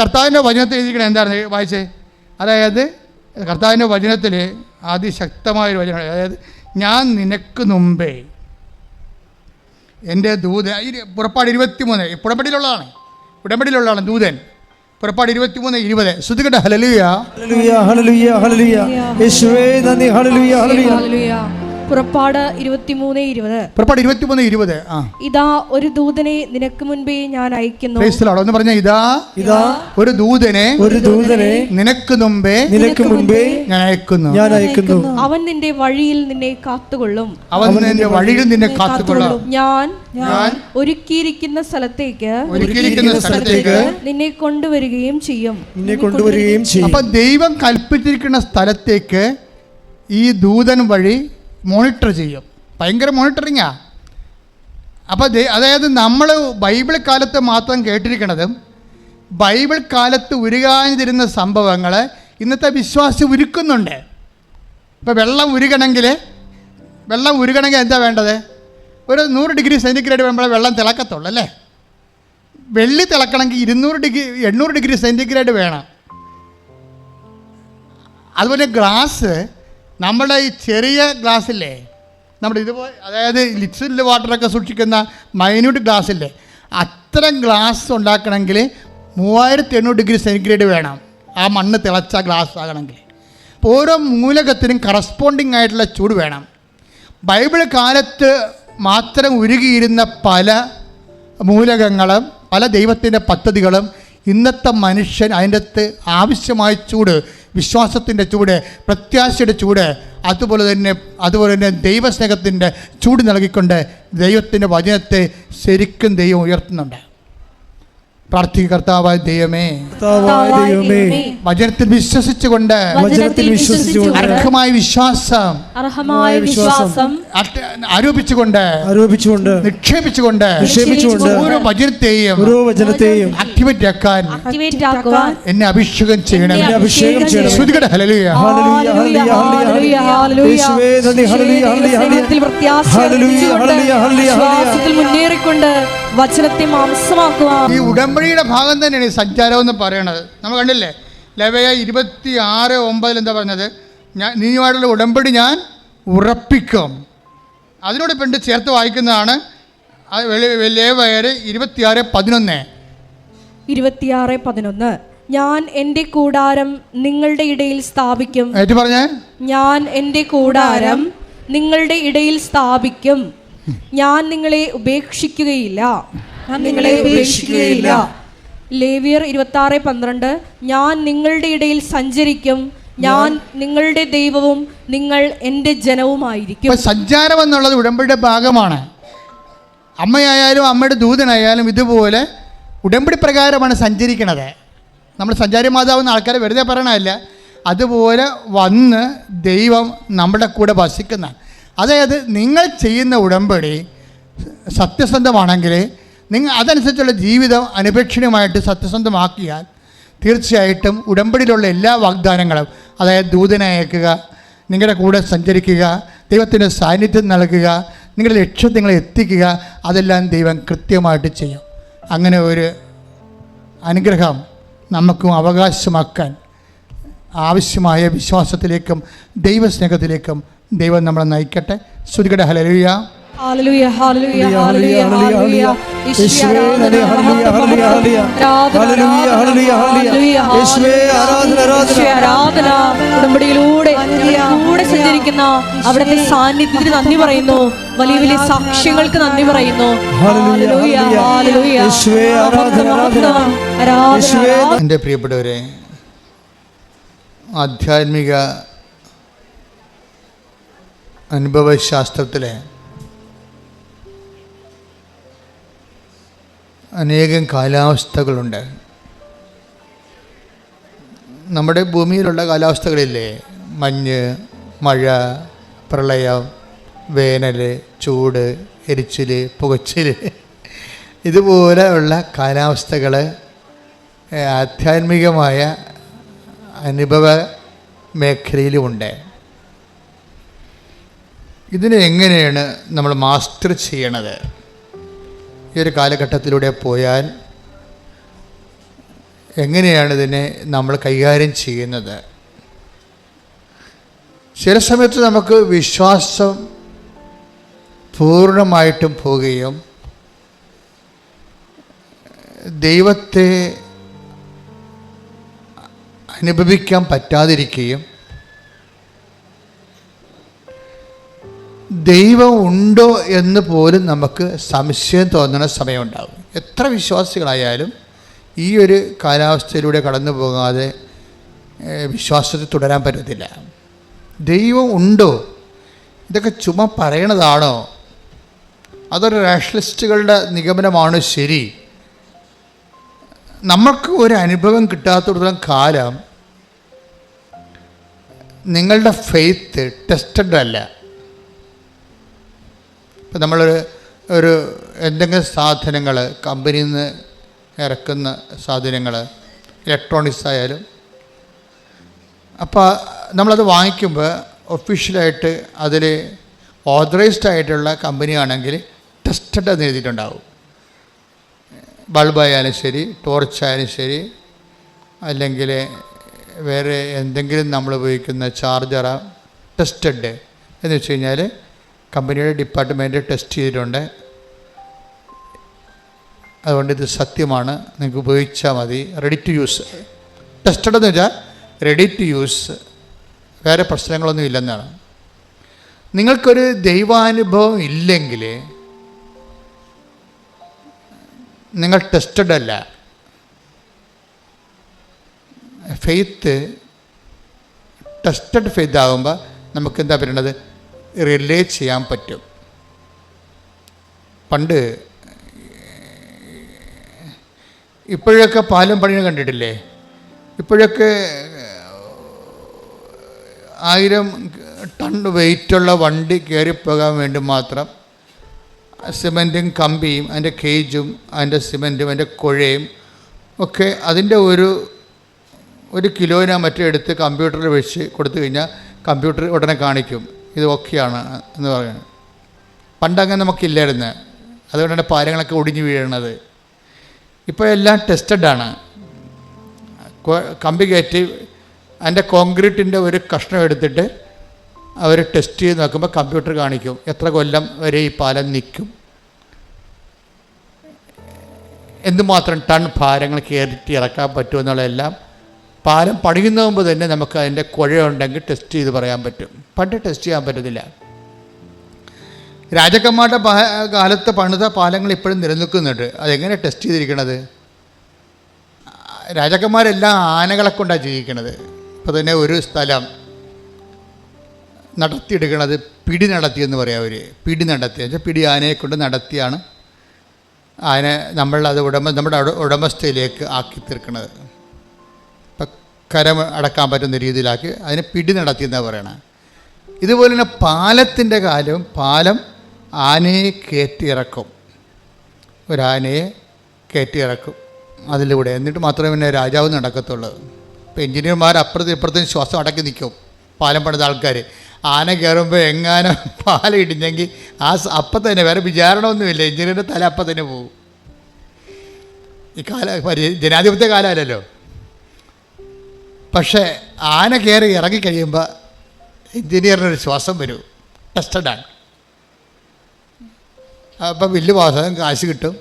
കർത്താവിൻ്റെ വചനത്തിൽ എഴുതിക്കണേ എന്താണ് വായിച്ചേ? അതായത് കർത്താവിൻ്റെ വചനത്തിൽ അതിശക്തമായൊരു വചനം, അതായത് ഞാൻ നിനക്ക് മുമ്പേ എൻ്റെ ദൂതൻ. പുറപ്പാട് 23 ഉടമ്പടിയിലുള്ളതാണ് ദൂതൻ. പുറപ്പാട് 23:20. ശ്രുതികട്ടെ ഹല്ലേലൂയ ഹല്ലേലൂയ ഹല്ലേലൂയ ഹല്ലേലൂയ. യേശുവേ നന്ദി. Hallelujah hallelujah. പുറപ്പാട് 23:20. പുറപ്പാട് 23:20. ഇതാ ഒരു ദൂതനെ നിനക്ക് മുൻപേ ഞാൻ അയക്കുന്നു. ഒന്ന് പറഞ്ഞ ഇതാ ഒരു ദൂതനെ നിനക്ക് മുൻപേ ഞാൻ അയക്കുന്നു. അവൻ നിന്റെ വഴിയിൽ നിന്നെ കാത്തുകൊള്ളും. ഞാൻ ഒരുക്കിയിരിക്കുന്ന സ്ഥലത്തേക്ക് നിന്നെ കൊണ്ടുവരികയും ചെയ്യും. അപ്പൊ ദൈവം കൽപ്പിച്ചിരിക്കുന്ന സ്ഥലത്തേക്ക് ഈ ദൂതൻ വഴി മോണിറ്റർ ചെയ്യും. ഭയങ്കര മോണിറ്ററിങ്ങാ. അപ്പോൾ അതായത് നമ്മൾ ബൈബിൾ കാലത്ത് മാത്രം കേട്ടിരിക്കണതും ബൈബിൾ കാലത്ത് ഉരുകാനിരുന്ന സംഭവങ്ങൾ ഇന്നത്തെ വിശ്വാസി ഉരുക്കുന്നുണ്ട്. ഇപ്പോൾ വെള്ളം ഉരുകണമെങ്കിൽ എന്താ വേണ്ടത്? ഒരു 100 ഡിഗ്രി സെൻറ്റിഗ്രേഡ് വരുമ്പോഴേ വെള്ളം തിളക്കത്തുള്ളൂ അല്ലേ? വെള്ളി തിളക്കണമെങ്കിൽ 800 ഡിഗ്രി സെൻറ്റിഗ്രേഡ് വേണം. അതുപോലെ ഗ്ലാസ്, നമ്മുടെ ഈ ചെറിയ ഗ്ലാസ്സില്ലേ, നമ്മുടെ ഇതുപോലെ, അതായത് ലിക്വിഡ് വാട്ടറൊക്കെ സൂക്ഷിക്കുന്ന മൈന്യൂട്ട് ഗ്ലാസ്സില്ലേ, അത്തരം ഗ്ലാസ് ഉണ്ടാക്കണമെങ്കിൽ 3800 ഡിഗ്രി സെൻറ്റിഗ്രേഡ് വേണം. ആ മണ്ണ് തിളച്ച ഗ്ലാസ് ആകണമെങ്കിൽ ഓരോ മൂലകത്തിനും കറസ്പോണ്ടിങ് ആയിട്ടുള്ള ചൂട് വേണം. ബൈബിൾ കാലത്ത് മാത്രം ഉരുകിയിരുന്ന പല മൂലകങ്ങളും പല ദൈവത്തിൻ്റെ പദ്ധതികളും ഇന്നത്തെ മനുഷ്യൻ അതിൻ്റെ അകത്ത് ആവശ്യമായ ചൂട്, വിശ്വാസത്തിൻ്റെ ചൂട്, പ്രത്യാശയുടെ ചൂട്, അതുപോലെ തന്നെ ദൈവസ്നേഹത്തിൻ്റെ ചൂട് നൽകിക്കൊണ്ട് ദൈവത്തിൻ്റെ വചനത്തെ ശരിക്കും ദൈവം ഉയർത്തുന്നുണ്ട്. പ്രാർത്ഥിക്കുക, കർത്താവായ ദൈവമേ, വചനത്തിൽ വിശ്വസിച്ചുകൊണ്ട് അർഹമായ വിശ്വാസം ആരോപിച്ചുകൊണ്ട് നിക്ഷേപിച്ചുകൊണ്ട് ഓരോ വചനത്തെയും ആക്ടിവേറ്റ് ആക്കാൻ എന്നെ അഭിഷേകം ചെയ്യണം. ശ്രുതികട്ടെ ഹല്ലേലൂയ. മുന്നേറിക്കൊണ്ട് വചനത്തെ മാംസമാക്കുവാൻ. ഈ ഉടമ്പടിയുടെ ഭാഗം തന്നെയാണ് ഈ സഞ്ചാരം എന്ന് പറയണത്. നമ്മൾ കണ്ടില്ലേ, ലേവ്യ 26:9 എന്താ പറഞ്ഞത്? നീയുമായിട്ടുള്ള ഉടമ്പടി ഞാൻ ഉറപ്പിക്കും. അതിനോട് പെണ്ട് ചേർത്ത് വായിക്കുന്നതാണ് ലേവ്യർ 26:11. ഞാൻ എൻ്റെ കൂടാരം നിങ്ങളുടെ ഇടയിൽ സ്ഥാപിക്കും. ഞാൻ എൻ്റെ കൂടാരം നിങ്ങളുടെ ഇടയിൽ സ്ഥാപിക്കും. ഞാൻ നിങ്ങളെ ഉപേക്ഷിക്കുകയില്ല. ലേവ്യർ 26:12. ഞാൻ നിങ്ങളുടെ ഇടയിൽ സഞ്ചരിക്കും. ഞാൻ നിങ്ങളുടെ ദൈവവും നിങ്ങൾ എൻ്റെ ജനവുമായിരിക്കും. സഞ്ചാരം എന്നുള്ളത് ഉടമ്പടിയുടെ ഭാഗമാണ്. അമ്മയായാലും അമ്മയുടെ ദൂതനായാലും ഇതുപോലെ ഉടമ്പടി പ്രകാരമാണ് സഞ്ചരിക്കണത്. നമ്മൾ സഞ്ചാരി മാതാവെന്ന ആൾക്കാരെ വെറുതെ പറയണമല്ല, അതുപോലെ വന്ന് ദൈവം നമ്മുടെ കൂടെ വസിക്കുന്ന, അതായത് നിങ്ങൾ ചെയ്യുന്ന ഉടമ്പടി സത്യസന്ധമാണെങ്കിൽ നിങ്ങൾ അതനുസരിച്ചുള്ള ജീവിതം അനപേക്ഷണീയമായിട്ട് സത്യസന്ധമാക്കിയാൽ തീർച്ചയായിട്ടും ഉടമ്പടിയിലുള്ള എല്ലാ വാഗ്ദാനങ്ങളും, അതായത് ദൂതനെ അയക്കുക, നിങ്ങളുടെ കൂടെ സഞ്ചരിക്കുക, ദൈവത്തിൻ്റെ സാന്നിധ്യം നൽകുക, നിങ്ങളുടെ ലക്ഷ്യം നിങ്ങളെ എത്തിക്കുക, അതെല്ലാം ദൈവം കൃത്യമായിട്ട് ചെയ്യും. അങ്ങനെ ഒരു അനുഗ്രഹം നമുക്കും അവകാശമാക്കാൻ ആവശ്യമായ വിശ്വാസത്തിലേക്കും ദൈവസ്നേഹത്തിലേക്കും ദൈവം നമ്മളെ നയിക്കട്ടെ. ശ്രുതികട്ടെ hallelujah. Hallelujah hallelujah hallelujah hallelujah. ആരാധന. ഉടമ്പടിയിലൂടെ കൂടെ സഞ്ചരിക്കുന്ന അവിടുത്തെ സാന്നിധ്യത്തിന് നന്ദി പറയുന്നു. വലിയ വലിയ സാക്ഷ്യങ്ങൾക്ക് നന്ദി പറയുന്നു. Hallelujah hallelujah. എൻ്റെ പ്രിയപ്പെട്ടവരെ, ആധ്യാത്മിക അനുഭവശാസ്ത്രത്തിലെ അനേകം കാലാവസ്ഥകളുണ്ട്. നമ്മുടെ ഭൂമിയിലുള്ള കാലാവസ്ഥകളില്ലേ, മഞ്ഞ്, മഴ, പ്രളയം, വേനൽ, ചൂട്, എരിച്ചിൽ, പുകച്ചിൽ, ഇതുപോലെയുള്ള കാലാവസ്ഥകൾ ആധ്യാത്മികമായ അനുഭവ മേഖലയിലുമുണ്ട്. ഇതിനെ എങ്ങനെയാണ് നമ്മൾ മാസ്റ്റർ ചെയ്യണത്? ഈ ഒരു കാലഘട്ടത്തിലൂടെ പോയാൽ എങ്ങനെയാണ് ഇതിനെ നമ്മൾ കൈകാര്യം ചെയ്യുന്നത്? ചില സമയത്ത് നമുക്ക് വിശ്വാസം പൂർണ്ണമായിട്ടും പോവുകയും ദൈവത്തെ അനുഭവിക്കാൻ പറ്റാതിരിക്കുകയും ദൈവം ഉണ്ടോ എന്ന് പോലും നമുക്ക് സംശയം തോന്നുന്ന സമയമുണ്ടാകും. എത്ര വിശ്വാസികളായാലും ഈ ഒരു കാലാവസ്ഥയിലൂടെ കടന്നു പോകാതെ വിശ്വാസത്തിൽ തുടരാൻ പറ്റത്തില്ല. ദൈവം ഉണ്ടോ? ഇതൊക്കെ ചുമ്മാ പറയണതാണോ? അതൊരു റാഷണലിസ്റ്റുകളുടെ നിഗമനമാണ് ശരി? നമുക്ക് ഒരു അനുഭവം കിട്ടാത്തിടത്തോളം കാലം നിങ്ങളുടെ ഫെയ്ത്ത് ടെസ്റ്റഡ് അല്ല. ഇപ്പം നമ്മളൊരു എന്തെങ്കിലും സാധനങ്ങൾ, കമ്പനിയിൽ നിന്ന് ഇറക്കുന്ന സാധനങ്ങൾ, ഇലക്ട്രോണിക്സ് ആയാലും, അപ്പോൾ നമ്മളത് വാങ്ങിക്കുമ്പോൾ ഒഫീഷ്യലായിട്ട് അതിൽ ഓതറൈസ്ഡ് ആയിട്ടുള്ള കമ്പനിയാണെങ്കിൽ ടെസ്റ്റഡ് എന്ന് എഴുതിയിട്ടുണ്ടാവും. ബൾബായാലും ശരി, ടോർച്ചായാലും ശരി, അല്ലെങ്കിൽ വേറെ എന്തെങ്കിലും നമ്മൾ ഉപയോഗിക്കുന്ന ചാർജറാ, ടെസ്റ്റഡ് എന്ന് വെച്ച് കഴിഞ്ഞാൽ കമ്പനിയുടെ ഡിപ്പാർട്ട്മെൻറ്റ് ടെസ്റ്റ് ചെയ്തിട്ടുണ്ട്, അതുകൊണ്ട് ഇത് സത്യമാണ്, നിങ്ങൾക്ക് ഉപയോഗിച്ചാൽ മതി, റെഡി ടു യൂസ്. ടെസ്റ്റഡ് എന്ന് വെച്ചാൽ റെഡി ടു യൂസ്, വേറെ പ്രശ്നങ്ങളൊന്നും ഇല്ലെന്നാണ്. നിങ്ങൾക്കൊരു ദൈവാനുഭവം ഇല്ലെങ്കിൽ നിങ്ങൾ ടെസ്റ്റഡ് അല്ല. ഫെയ്ത്ത് ടെസ്റ്റഡ് ഫെയ്ത്ത് ആകുമ്പോൾ നമുക്ക് എന്താ പറയുന്നത്, റിലേ ചെയ്യാൻ പറ്റും. പണ്ട് ഇപ്പോഴൊക്കെ പാലം പണിയെ കണ്ടിട്ടില്ലേ? ഇപ്പോഴൊക്കെ 1000 ടൺ വെയിറ്റുള്ള വണ്ടി കയറിപ്പോകാൻ വേണ്ടി മാത്രം സിമൻറ്റും കമ്പിയും അതിൻ്റെ കേജും അതിൻ്റെ സിമൻറ്റും അതിൻ്റെ കുഴയും ഒക്കെ അതിൻ്റെ ഒരു കിലോനെ മറ്റേ എടുത്ത് കമ്പ്യൂട്ടറിൽ വെച്ച് കൊടുത്തു കഴിഞ്ഞാൽ കമ്പ്യൂട്ടർ ഉടനെ കാണിക്കും ഇത് ഓക്കെയാണ് എന്ന് പറയുന്നത്. പണ്ടങ്ങനെ നമുക്കില്ലായിരുന്നു, അതുകൊണ്ടാണ് പാലങ്ങളൊക്കെ ഒടിഞ്ഞു വീഴുന്നത്. ഇപ്പോൾ എല്ലാം ടെസ്റ്റഡാണ്. കമ്പി കയറ്റി അതിൻ്റെ കോൺക്രീറ്റിൻ്റെ ഒരു കഷ്ണം എടുത്തിട്ട് അവർ ടെസ്റ്റ് ചെയ്ത് നോക്കുമ്പോൾ കമ്പ്യൂട്ടർ കാണിക്കും എത്ര കൊല്ലം വരെ ഈ പാലം നിൽക്കും, എന്തുമാത്രം ടൺ ഭാരങ്ങൾ കയറ്റി ഇറക്കാൻ പറ്റുമെന്നുള്ളതെല്ലാം പാലം പണിയുന്ന മുമ്പ് തന്നെ നമുക്ക് അതിൻ്റെ കുഴയുണ്ടെങ്കിൽ ടെസ്റ്റ് ചെയ്ത് പറയാൻ പറ്റും. പണ്ട് ടെസ്റ്റ് ചെയ്യാൻ പറ്റത്തില്ല. രാജാക്കന്മാരുടെ കാലത്ത് പണിത പാലങ്ങൾ ഇപ്പോഴും നിലനിൽക്കുന്നുണ്ട്. അതെങ്ങനെ ടെസ്റ്റ് ചെയ്തിരിക്കണത്? രാജാക്കന്മാരെല്ലാം ആനകളെ കൊണ്ടാണ് ജീവിക്കണത്. ഇപ്പോൾ തന്നെ ഒരു സ്ഥലം നടത്തിയെടുക്കണത് പിടി നടത്തിയെന്ന് പറയാം. അവർ പിടി നടത്തി വെച്ചാൽ പിടി ആനയെ കൊണ്ട് നടത്തിയാണ് അതിനെ നമ്മളത് നമ്മുടെ ഉടമസ്ഥയിലേക്ക് ആക്കി തീർക്കുന്നത്. ഇപ്പം കരം അടക്കാൻ പറ്റുന്ന രീതിയിലാക്കി അതിനെ പിടി നടത്തിയെന്നാണ് പറയണത്. ഇതുപോലെ തന്നെ പാലത്തിൻ്റെ കാലം, പാലം ആനയെ കയറ്റിയിറക്കും, ഒരാനയെ കയറ്റിയിറക്കും അതിലൂടെ, എന്നിട്ട് മാത്രമേ പിന്നെ രാജാവ് നടക്കത്തുള്ളൂ. ഇപ്പോൾ എഞ്ചിനീയർമാർ അപ്പുറത്തും ഇപ്പുറത്തും ശ്വാസം അടക്കി നിൽക്കും. പാലം പണിത ആൾക്കാർ ആന കയറുമ്പോൾ എങ്ങാനും പാലം ഇടിഞ്ഞെങ്കിൽ അപ്പം തന്നെ, വേറെ വിചാരണമൊന്നുമില്ല, എഞ്ചിനീയറിൻ്റെ തല അപ്പം തന്നെ പോകും. ഈ ജനാധിപത്യ കാലമല്ലല്ലോ. പക്ഷേ ആന കയറി ഇറങ്ങിക്കഴിയുമ്പോൾ എഞ്ചിനീയറിനൊരു ശ്വാസം വരും. ടെസ്റ്റഡാണ്. അപ്പം ബില്ല് പാസ്സാകും, കാശ് കിട്ടും,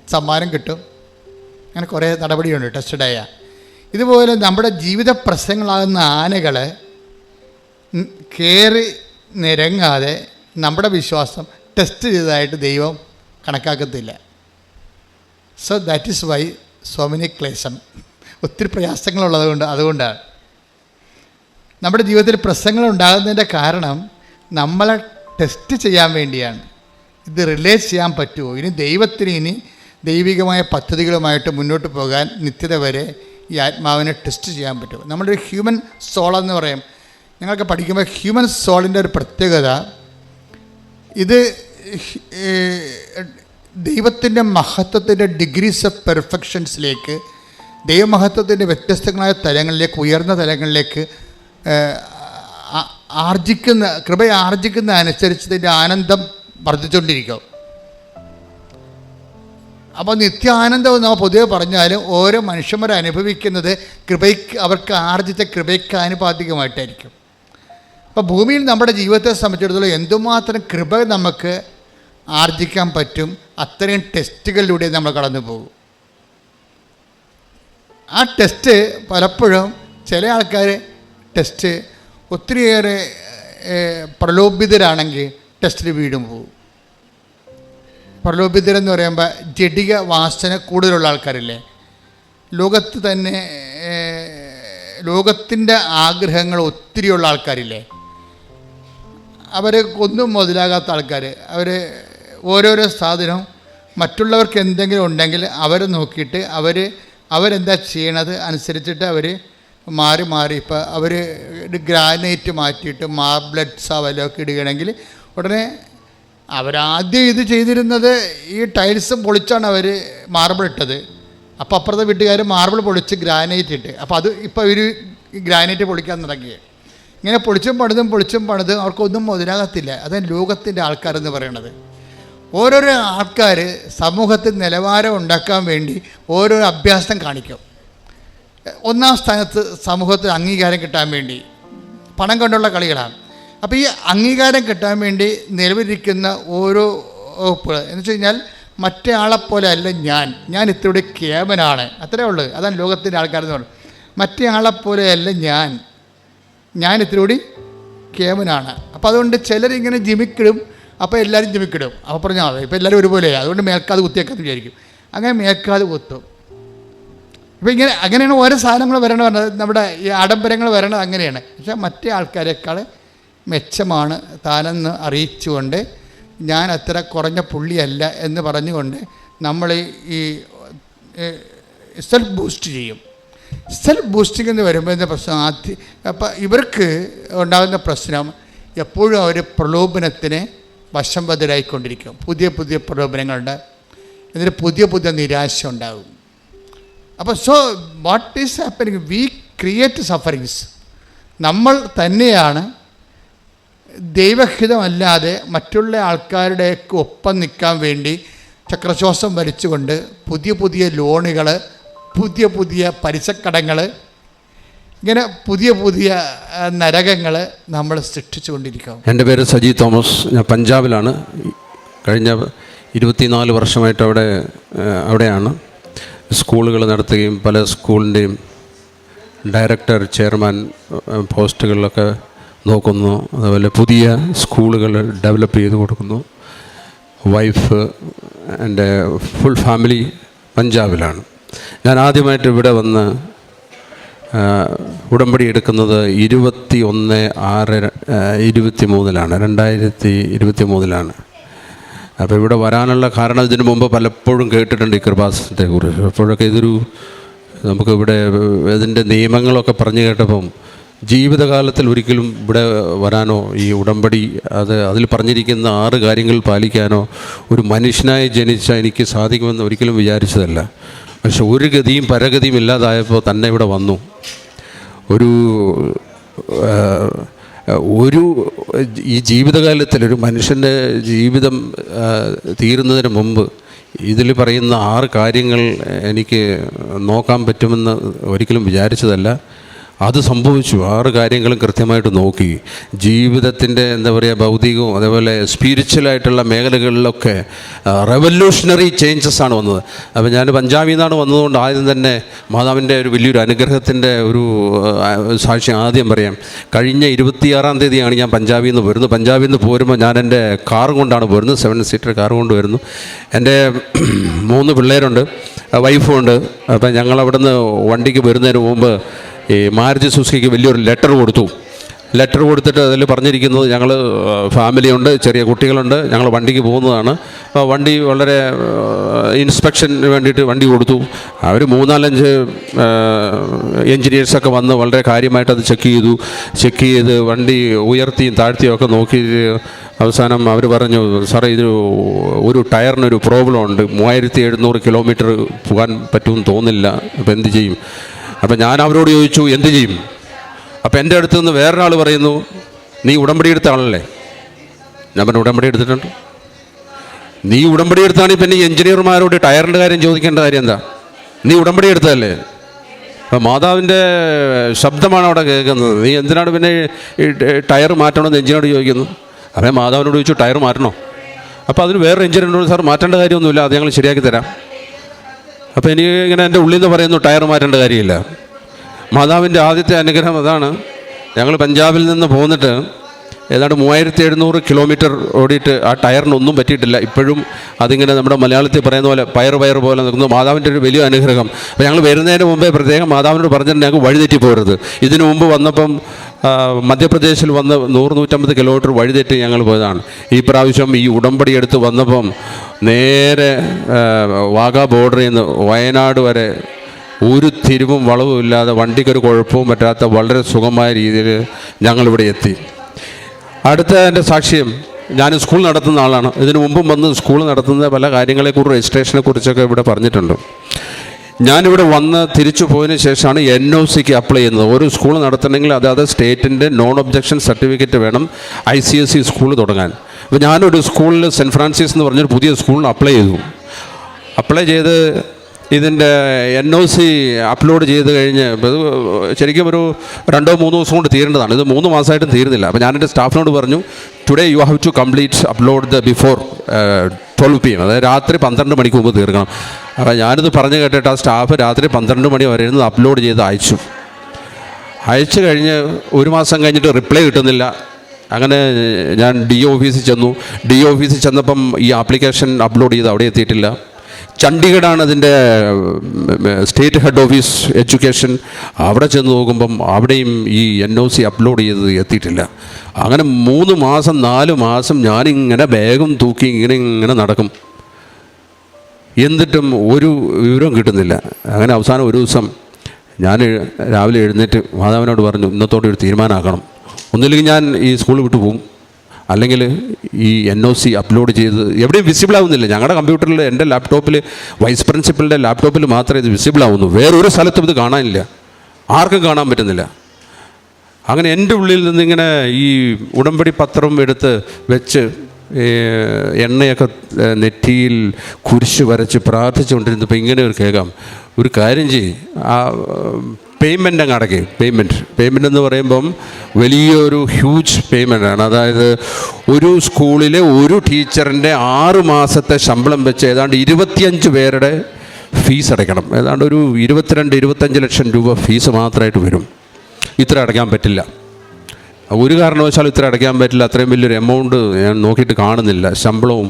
സമ്മാനം കിട്ടും, അങ്ങനെ കുറേ നടപടിയുണ്ട് ടെസ്റ്റഡായ. ഇതുപോലെ നമ്മുടെ ജീവിത പ്രശ്നങ്ങളാകുന്ന ആനകളെ കയറി നിരങ്ങാതെ നമ്മുടെ വിശ്വാസം ടെസ്റ്റ് ചെയ്തതായിട്ട് ദൈവം കണക്കാക്കത്തില്ല. So that is why so many ക്ലേശം, ഒത്തിരി പ്രയാസങ്ങളുള്ളത് അതുകൊണ്ടാണ് നമ്മുടെ ജീവിതത്തിൽ പ്രശ്നങ്ങൾ ഉണ്ടാകുന്നതിൻ്റെ കാരണം നമ്മളെ ടെസ്റ്റ് ചെയ്യാൻ വേണ്ടിയാണ്. ഇത് റിലേറ്റ് ചെയ്യാൻ പറ്റുമോ, ഇനി ദൈവത്തിന് ഇനി ദൈവികമായ പദ്ധതികളുമായിട്ട് മുന്നോട്ട് പോകാൻ നിത്യത വരെ ഈ ആത്മാവിനെ ടെസ്റ്റ് ചെയ്യാൻ പറ്റുമോ? നമ്മുടെ ഒരു ഹ്യൂമൻ സോളെന്ന് പറയും. ഞങ്ങൾക്ക് പഠിക്കുമ്പോൾ ഹ്യൂമൻ സോളിൻ്റെ ഒരു പ്രത്യേകത, ഇത് ദൈവത്തിൻ്റെ മഹത്വത്തിൻ്റെ ഡിഗ്രീസ് ഓഫ് പെർഫെക്ഷൻസിലേക്ക്, ദൈവമഹത്വത്തിൻ്റെ വ്യത്യസ്തങ്ങളായ തലങ്ങളിലേക്ക്, ഉയർന്ന തലങ്ങളിലേക്ക് കൃപയെ ആർജിക്കുന്ന അനുസരിച്ച് ഇതിൻ്റെ ആനന്ദം വർദ്ധിച്ചുകൊണ്ടിരിക്കും. അപ്പോൾ നിത്യാനന്ദം എന്ന് നമ്മൾ പൊതുവെ പറഞ്ഞാലും ഓരോ മനുഷ്യന്മാരെ അനുഭവിക്കുന്നത് കൃപയ്ക്ക്, അവർക്ക് ആർജിച്ച കൃപയ്ക്ക് ആനുപാതികമായിട്ടായിരിക്കും. അപ്പോൾ ഭൂമിയിൽ നമ്മുടെ ജീവിതത്തെ സംബന്ധിച്ചിടത്തോളം എന്തുമാത്രം കൃപ നമുക്ക് ആർജിക്കാൻ പറ്റും, അത്രയും ടെസ്റ്റുകളിലൂടെ നമ്മൾ കടന്നു പോകും. ആ ടെസ്റ്റ് പലപ്പോഴും ചില ആൾക്കാർ ടെസ്റ്റ് ഒത്തിരിയേറെ പ്രലോഭിതരാണെങ്കിൽ ടെസ്റ്റിൽ വീടും പോകും. പ്രലോഭിതരെന്ന് പറയുമ്പോൾ ജഡിക വാസന കൂടുതലുള്ള ആൾക്കാരില്ലേ, ലോകത്ത് തന്നെ ലോകത്തിൻ്റെ ആഗ്രഹങ്ങൾ ഒത്തിരിയുള്ള ആൾക്കാരില്ലേ, അവർ ഒന്നും മുതലാകാത്ത ആൾക്കാർ. അവർ ഓരോരോ സാധനവും മറ്റുള്ളവർക്ക് എന്തെങ്കിലും ഉണ്ടെങ്കിൽ അവരെ നോക്കിയിട്ട് അവരെന്താ ചെയ്യണത് അനുസരിച്ചിട്ട് അവർ മാറി മാറി, ഇപ്പോൾ അവർ ഗ്രാനൈറ്റ് മാറ്റിയിട്ട് മാർബിൾസ് അവലൊക്കെ ഇടുകയാണെങ്കിൽ ഉടനെ അവരാദ്യം ഇത് ചെയ്തിരുന്നത് ഈ ടൈൽസ് പൊളിച്ചാണ് അവർ മാർബിൾ ഇട്ടത്. അപ്പോൾ അപ്പുറത്തെ വീട്ടുകാർ മാർബിൾ പൊളിച്ച് ഗ്രാനൈറ്റ് ഇട്ട്, അപ്പോൾ അത് ഇപ്പോൾ ഇവർ ഗ്രാനൈറ്റ് പൊളിക്കാൻ തുടങ്ങി. ഇങ്ങനെ പൊളിച്ചും പണിതും അവർക്കൊന്നും മുതലാകത്തില്ല. അതാണ് ലോകത്തിൻ്റെ ആൾക്കാരെന്ന് പറയണത്. ഓരോരോ ആൾക്കാർ സമൂഹത്തിൽ നിലവാരം ഉണ്ടാക്കാൻ വേണ്ടി ഓരോരോ അഭ്യാസം കാണിക്കും. ഒന്നാം സ്ഥാനത്ത് സമൂഹത്തിൽ അംഗീകാരം കിട്ടാൻ വേണ്ടി പണം കൊണ്ടുള്ള കളികളാണ്. അപ്പോൾ ഈ അംഗീകാരം കിട്ടാൻ വേണ്ടി നിലവിലിരിക്കുന്ന ഓരോ വകുപ്പുകൾ എന്ന് വെച്ച് കഴിഞ്ഞാൽ മറ്റേ ആളെപ്പോലെ അല്ല ഞാൻ ഇത്തിരി കേമനാണ്, അത്രേ ഉള്ളൂ. അതാണ് ലോകത്തിൻ്റെ ആൾക്കാരെന്ന് പറയുന്നത്. മറ്റേ ആളെപ്പോലെ അല്ല ഞാൻ ഇത്തിരി കേമനാണ്. അപ്പോൾ അതുകൊണ്ട് ചിലരിങ്ങനെ ജിമിക്കിടും, അപ്പോൾ എല്ലാവരും ജിമിക്കിടും. അപ്പോൾ പറഞ്ഞാൽ ഇപ്പോൾ എല്ലാവരും ഒരുപോലെയാണ്, അതുകൊണ്ട് മേൽക്കാതെ കുത്തിയേക്കാന്ന് വിചാരിക്കും. അങ്ങനെ മേൽക്കാതെ കുത്തും. ഇപ്പോൾ അങ്ങനെയാണ് ഓരോ സാധനങ്ങൾ വരണത്. നമ്മുടെ ഈ ആഡംബരങ്ങൾ വരണത് അങ്ങനെയാണ്. പക്ഷേ മറ്റേ ആൾക്കാരെക്കാൾ മെച്ചമാണ് താനെന്ന് അറിയിച്ചുകൊണ്ട് ഞാൻ അത്ര കുറഞ്ഞ പുള്ളിയല്ല എന്ന് പറഞ്ഞുകൊണ്ട് നമ്മൾ ഈ സെൽഫ് ബൂസ്റ്റ് ചെയ്യും. സെൽഫ് ബൂസ്റ്റിംഗ് എന്ന് വരുമ്പോൾ എന്താ പ്രശ്നം? അപ്പം ഇവർക്ക് ഉണ്ടാകുന്ന പ്രശ്നം എപ്പോഴും അവർ പ്രലോഭനത്തിന് വശംവദരായിക്കൊണ്ടിരിക്കും. പുതിയ പ്രലോഭനങ്ങളുണ്ട്, എന്നിട്ട് പുതിയ നിരാശ ഉണ്ടാകും. അപ്പോൾ what is happening? We create sufferings. നമ്മൾ തന്നെയാണ് ദൈവഹിതമല്ലാതെ മറ്റുള്ള ആൾക്കാരുടെയൊക്കെ ഒപ്പം നിൽക്കാൻ വേണ്ടി ചക്രശ്വാസം വലിച്ചുകൊണ്ട് പുതിയ ലോണുകൾ, പുതിയ പലിശക്കടങ്ങൾ, ഇങ്ങനെ പുതിയ നരകങ്ങൾ നമ്മൾ സൃഷ്ടിച്ചു കൊണ്ടിരിക്കും. എൻ്റെ പേര് സജി തോമസ്. ഞാൻ പഞ്ചാബിലാണ്. കഴിഞ്ഞ 24 വർഷമായിട്ട് അവിടെയാണ് സ്കൂളുകൾ നടത്തുകയും പല സ്കൂളിൻ്റെയും ഡയറക്ടർ, ചെയർമാൻ പോസ്റ്റുകളിലൊക്കെ നോക്കുന്നു. അതുപോലെ പുതിയ സ്കൂളുകൾ ഡെവലപ്പ് ചെയ്ത് കൊടുക്കുന്നു. വൈഫ്, എൻ്റെ ഫുൾ ഫാമിലി പഞ്ചാബിലാണ്. ഞാൻ ആദ്യമായിട്ട് ഇവിടെ വന്ന് ഉടമ്പടി എടുക്കുന്നത് 2023 അപ്പോൾ ഇവിടെ വരാനുള്ള കാരണം ഇതിനു മുമ്പ് പലപ്പോഴും കേട്ടിട്ടുണ്ട് ഈ കൃപാസനത്തെ കുറിച്ച്. അപ്പോഴൊക്കെ നമുക്കിവിടെ ഇതിൻ്റെ നിയമങ്ങളൊക്കെ പറഞ്ഞു കേട്ടപ്പം ജീവിതകാലത്തിൽ ഒരിക്കലും ഇവിടെ വരാനോ ഈ ഉടമ്പടി അതിൽ പറഞ്ഞിരിക്കുന്ന 6 കാര്യങ്ങൾ പാലിക്കാനോ ഒരു മനുഷ്യനായി ജനിച്ച എനിക്ക് സാധിക്കുമെന്ന് ഒരിക്കലും വിചാരിച്ചതല്ല. പക്ഷെ ഒരു ഗതിയും പരഗതിയും ഇല്ലാതായപ്പോൾ തന്നെ ഇവിടെ വന്നു. ഈ ജീവിതകാലത്തിൽ ഒരു മനുഷ്യൻ്റെ ജീവിതം തീരുന്നതിന് മുമ്പ് ഇതിൽ പറയുന്ന 6 കാര്യങ്ങൾ എനിക്ക് നോക്കാൻ പറ്റുമെന്ന് ഒരിക്കലും വിചാരിച്ചതല്ല. അത് സംഭവിച്ചു. 6 കാര്യങ്ങളും കൃത്യമായിട്ട് നോക്കി. ജീവിതത്തിൻ്റെ ഭൗതികവും അതേപോലെ സ്പിരിച്വലായിട്ടുള്ള മേഖലകളിലൊക്കെ റെവല്യൂഷണറി ചേഞ്ചസ് ആണ് വന്നത്. അപ്പോൾ ഞാൻ പഞ്ചാബിൽ നിന്നാണ് വന്നതുകൊണ്ട് ആദ്യം തന്നെ മാതാവിൻ്റെ ഒരു വലിയൊരു അനുഗ്രഹത്തിൻ്റെ ഒരു സാക്ഷ്യം ആദ്യം പറയാം. കഴിഞ്ഞ 26-ാം തീയതിയാണ് ഞാൻ പഞ്ചാബിൽ നിന്ന് വരുന്നത്. പഞ്ചാബിൽ നിന്ന് പോരുമ്പോൾ ഞാൻ എൻ്റെ കാർ കൊണ്ടാണ് പോരുന്നത്. 7 സീറ്റർ കാർ കൊണ്ട് വരുന്നു. എൻ്റെ 3 പിള്ളേരുണ്ട്, വൈഫുണ്ട്. അപ്പം ഞങ്ങളവിടെ നിന്ന് വണ്ടിക്ക് വരുന്നതിന് മുമ്പ് ഈ മാരുതി സുസുക്കിക്ക് വലിയൊരു ലെറ്റർ കൊടുത്തിട്ട് അതിൽ പറഞ്ഞിരിക്കുന്നത് ഞങ്ങൾ ഫാമിലിയുണ്ട്, ചെറിയ കുട്ടികളുണ്ട്, ഞങ്ങൾ വണ്ടിക്ക് പോകുന്നതാണ്. അപ്പോൾ വണ്ടി വളരെ ഇൻസ്പെക്ഷന് വേണ്ടിയിട്ട് വണ്ടി കൊടുത്തു. അവർ 3-4 എൻജിനീയേഴ്സൊക്കെ വന്ന് വളരെ കാര്യമായിട്ട് അത് ചെക്ക് ചെയ്ത് വണ്ടി ഉയർത്തിയും താഴ്ത്തിയും ഒക്കെ നോക്കി അവസാനം അവർ പറഞ്ഞു, സാറേ ഒരു ടയറിനൊരു പ്രോബ്ലം ഉണ്ട്, 3700 കിലോമീറ്റർ പോകാൻ പറ്റുമെന്ന് തോന്നുന്നില്ല, അപ്പോൾ എന്ത് ചെയ്യും? അപ്പം ഞാൻ അവരോട് ചോദിച്ചു എന്ത് ചെയ്യും? അപ്പം എൻ്റെ അടുത്ത് നിന്ന് വേറൊരാൾ പറയുന്നു, നീ ഉടമ്പടി എടുത്ത ആളല്ലേ? ഞാൻ പറഞ്ഞു ഉടമ്പടി എടുത്തിട്ടുണ്ട്. നീ ഉടമ്പടി എടുത്താണെങ്കിൽ പിന്നെ എഞ്ചിനീയർമാരോട് ടയറിൻ്റെ കാര്യം ചോദിക്കേണ്ട കാര്യം എന്താ? നീ ഉടമ്പടി എടുത്തതല്ലേ? അപ്പോൾ മാതാവിൻ്റെ ശബ്ദമാണ് അവിടെ കേൾക്കുന്നത്. നീ എന്തിനാണ് പിന്നെ ഈ ടയർ മാറ്റണമെന്ന് എഞ്ചിനീയറോട് ചോദിക്കുന്നു? അവൻ മാതാവിനോട് ചോദിച്ചു ടയർ മാറ്റണോ? അപ്പോൾ അതിന് വേറെ എഞ്ചിനീയറിനോട് സാർ മാറ്റേണ്ട കാര്യമൊന്നുമില്ല, അത് ഞങ്ങൾ ശരിയാക്കി തരാം. അപ്പോൾ എനിക്ക് ഇങ്ങനെ എൻ്റെ ഉള്ളിൽ നിന്ന് പറയുന്നു ടയർ മാറ്റേണ്ട കാര്യമില്ല. മാതാവിൻ്റെ ആദ്യത്തെ അനുഗ്രഹം അതാണ്. ഞങ്ങൾ പഞ്ചാബിൽ നിന്ന് പോന്നിട്ട് ഏതാണ്ട് 3700 കിലോമീറ്റർ ഓടിയിട്ട് ആ ടയറിനൊന്നും പറ്റിയിട്ടില്ല. ഇപ്പോഴും അതിങ്ങനെ നമ്മുടെ മലയാളത്തിൽ പറയുന്ന പോലെ പയർ പോലെ നിൽക്കുന്നു. മാതാവിൻ്റെ ഒരു വലിയ അനുഗ്രഹം. അപ്പോൾ ഞങ്ങൾ വരുന്നതിന് മുമ്പേ പ്രത്യേകം മാതാവിനോട് പറഞ്ഞിട്ട് ഞങ്ങൾക്ക് വഴിതെറ്റി പോരുത്. ഇതിനു മുമ്പ് വന്നപ്പം മധ്യപ്രദേശിൽ വന്ന് 100-150 കിലോമീറ്റർ വഴിതെറ്റി ഞങ്ങൾ പോയതാണ്. ഈ പ്രാവശ്യം ഈ ഉടമ്പടി എടുത്ത് വന്നപ്പം നേരെ വാഗാ ബോർഡറിൽ നിന്ന് വയനാട് വരെ ഒരു തിരിവും വളവും ഇല്ലാതെ, വണ്ടിക്കൊരു കുഴപ്പവും പറ്റാത്ത വളരെ സുഖമായ രീതിയിൽ ഞങ്ങളിവിടെ എത്തി. അടുത്ത എൻ്റെ സാക്ഷ്യം, ഞാൻ സ്കൂൾ നടത്തുന്ന ആളാണ്. ഇതിനു മുമ്പും വന്ന് സ്കൂൾ നടത്തുന്ന പല കാര്യങ്ങളെക്കുറിച്ച്, രജിസ്ട്രേഷനെ കുറിച്ചൊക്കെ ഇവിടെ പറഞ്ഞിട്ടുണ്ട്. ഞാനിവിടെ വന്ന് തിരിച്ചു പോയതിന് ശേഷമാണ് NOCക്ക് അപ്ലൈ ചെയ്യുന്നത്. ഒരു സ്കൂൾ നടത്തണമെങ്കിൽ അതായത് സ്റ്റേറ്റിൻ്റെ നോൺ ഒബ്ജക്ഷൻ സർട്ടിഫിക്കറ്റ് വേണം ICSE സ്കൂൾ തുടങ്ങാൻ. അപ്പോൾ ഞാനൊരു സ്കൂളിൽ സെൻറ്റ് ഫ്രാൻസിസ് എന്ന് പറഞ്ഞൊരു പുതിയ സ്കൂളിൽ അപ്ലൈ ചെയ്ത് ഇതിൻ്റെ NOC അപ്ലോഡ് ചെയ്ത് കഴിഞ്ഞ് ഇത് ശരിക്കും ഒരു 2-3 ദിവസം കൊണ്ട് തീരേണ്ടതാണ്. ഇത് 3 മാസമായിട്ടും തീരുന്നില്ല. അപ്പോൾ ഞാനെൻ്റെ സ്റ്റാഫിനോട് പറഞ്ഞു, today you have to complete upload the before 12 PM, അതായത് രാത്രി 12 മണിക്ക് മുമ്പ് തീർക്കണം. അപ്പോൾ ഞാനിത് പറഞ്ഞു കേട്ടിട്ട് ആ സ്റ്റാഫ് രാത്രി 12 മണി വരെ ഇരുന്ന് അപ്ലോഡ് ചെയ്ത് അയച്ചു കഴിഞ്ഞ് 1 മാസം കഴിഞ്ഞിട്ട് റിപ്ലൈ കിട്ടുന്നില്ല. അങ്ങനെ ഞാൻ DO ഓഫീസിൽ ചെന്നു. DO ഓഫീസിൽ ചെന്നപ്പം ഈ ആപ്ലിക്കേഷൻ അപ്ലോഡ് ചെയ്ത് അവിടെ എത്തിയിട്ടില്ല. ചണ്ഡീഗഡാണ് അതിൻ്റെ സ്റ്റേറ്റ് ഹെഡ് ഓഫീസ് എഡ്യൂക്കേഷൻ. അവിടെ ചെന്ന് നോക്കുമ്പം അവിടെയും ഈ NOC അപ്ലോഡ് ചെയ്തത് എത്തിയിട്ടില്ല. അങ്ങനെ 3 മാസം 4 മാസം ഞാനിങ്ങനെ ബാഗും തൂക്കി ഇങ്ങനെ നടക്കും. എന്നിട്ടും ഒരു വിവരവും കിട്ടുന്നില്ല. അങ്ങനെ അവസാനം ഒരു ദിവസം ഞാൻ രാവിലെ എഴുന്നേറ്റ് മാതാവിനോട് പറഞ്ഞു, ഇന്നത്തോടെ ഒരു തീരുമാനമാക്കണം. ഒന്നില്ലെങ്കിൽ ഞാൻ ഈ സ്കൂൾ വിട്ടു പോകും, അല്ലെങ്കിൽ ഈ NOC അപ്ലോഡ് ചെയ്ത് എവിടെയും വിസിബിൾ ആവുന്നില്ല. ഞങ്ങളുടെ കമ്പ്യൂട്ടറിൽ, എൻ്റെ ലാപ്ടോപ്പിൽ, വൈസ് പ്രിൻസിപ്പലിൻ്റെ ലാപ്ടോപ്പിൽ മാത്രമേ ഇത് വിസിബിൾ ആവുന്നു. വേറൊരു സ്ഥലത്തും ഇത് കാണാനില്ല, ആർക്കും കാണാൻ പറ്റുന്നില്ല. അങ്ങനെ എൻ്റെ ഉള്ളിൽ നിന്നിങ്ങനെ ഈ ഉടമ്പടി പത്രം എടുത്ത് വെച്ച് എണ്ണയൊക്കെ നെറ്റിയിൽ കുരിശ് വരച്ച് പ്രാർത്ഥിച്ചുകൊണ്ടിരുന്നപ്പോൾ ഇങ്ങനെ ഒരു കേൾക്കാം, ഒരു കാര്യം ചെയ്യും, ആ പേയ്മെൻ്റ് അങ്ങ് അടയ്ക്കുക. പേയ്മെൻ്റ് എന്ന് പറയുമ്പം വലിയൊരു ഹ്യൂജ് പേയ്മെൻ്റാണ്. അതായത് ഒരു സ്കൂളിലെ ഒരു ടീച്ചറിൻ്റെ 6 മാസത്തെ ശമ്പളം വെച്ച് ഏതാണ്ട് 25 പേരുടെ ഫീസ് അടയ്ക്കണം. ഏതാണ്ട് ഒരു 22-25 ലക്ഷം രൂപ ഫീസ് മാത്രമായിട്ട് വരും. ഇത്ര അടയ്ക്കാൻ പറ്റില്ല, ഒരു കാരണവശാലും ഇത്ര അടയ്ക്കാൻ പറ്റില്ല. അത്രയും വലിയൊരു എമൗണ്ട് ഞാൻ നോക്കിയിട്ട് കാണുന്നില്ല. ശമ്പളവും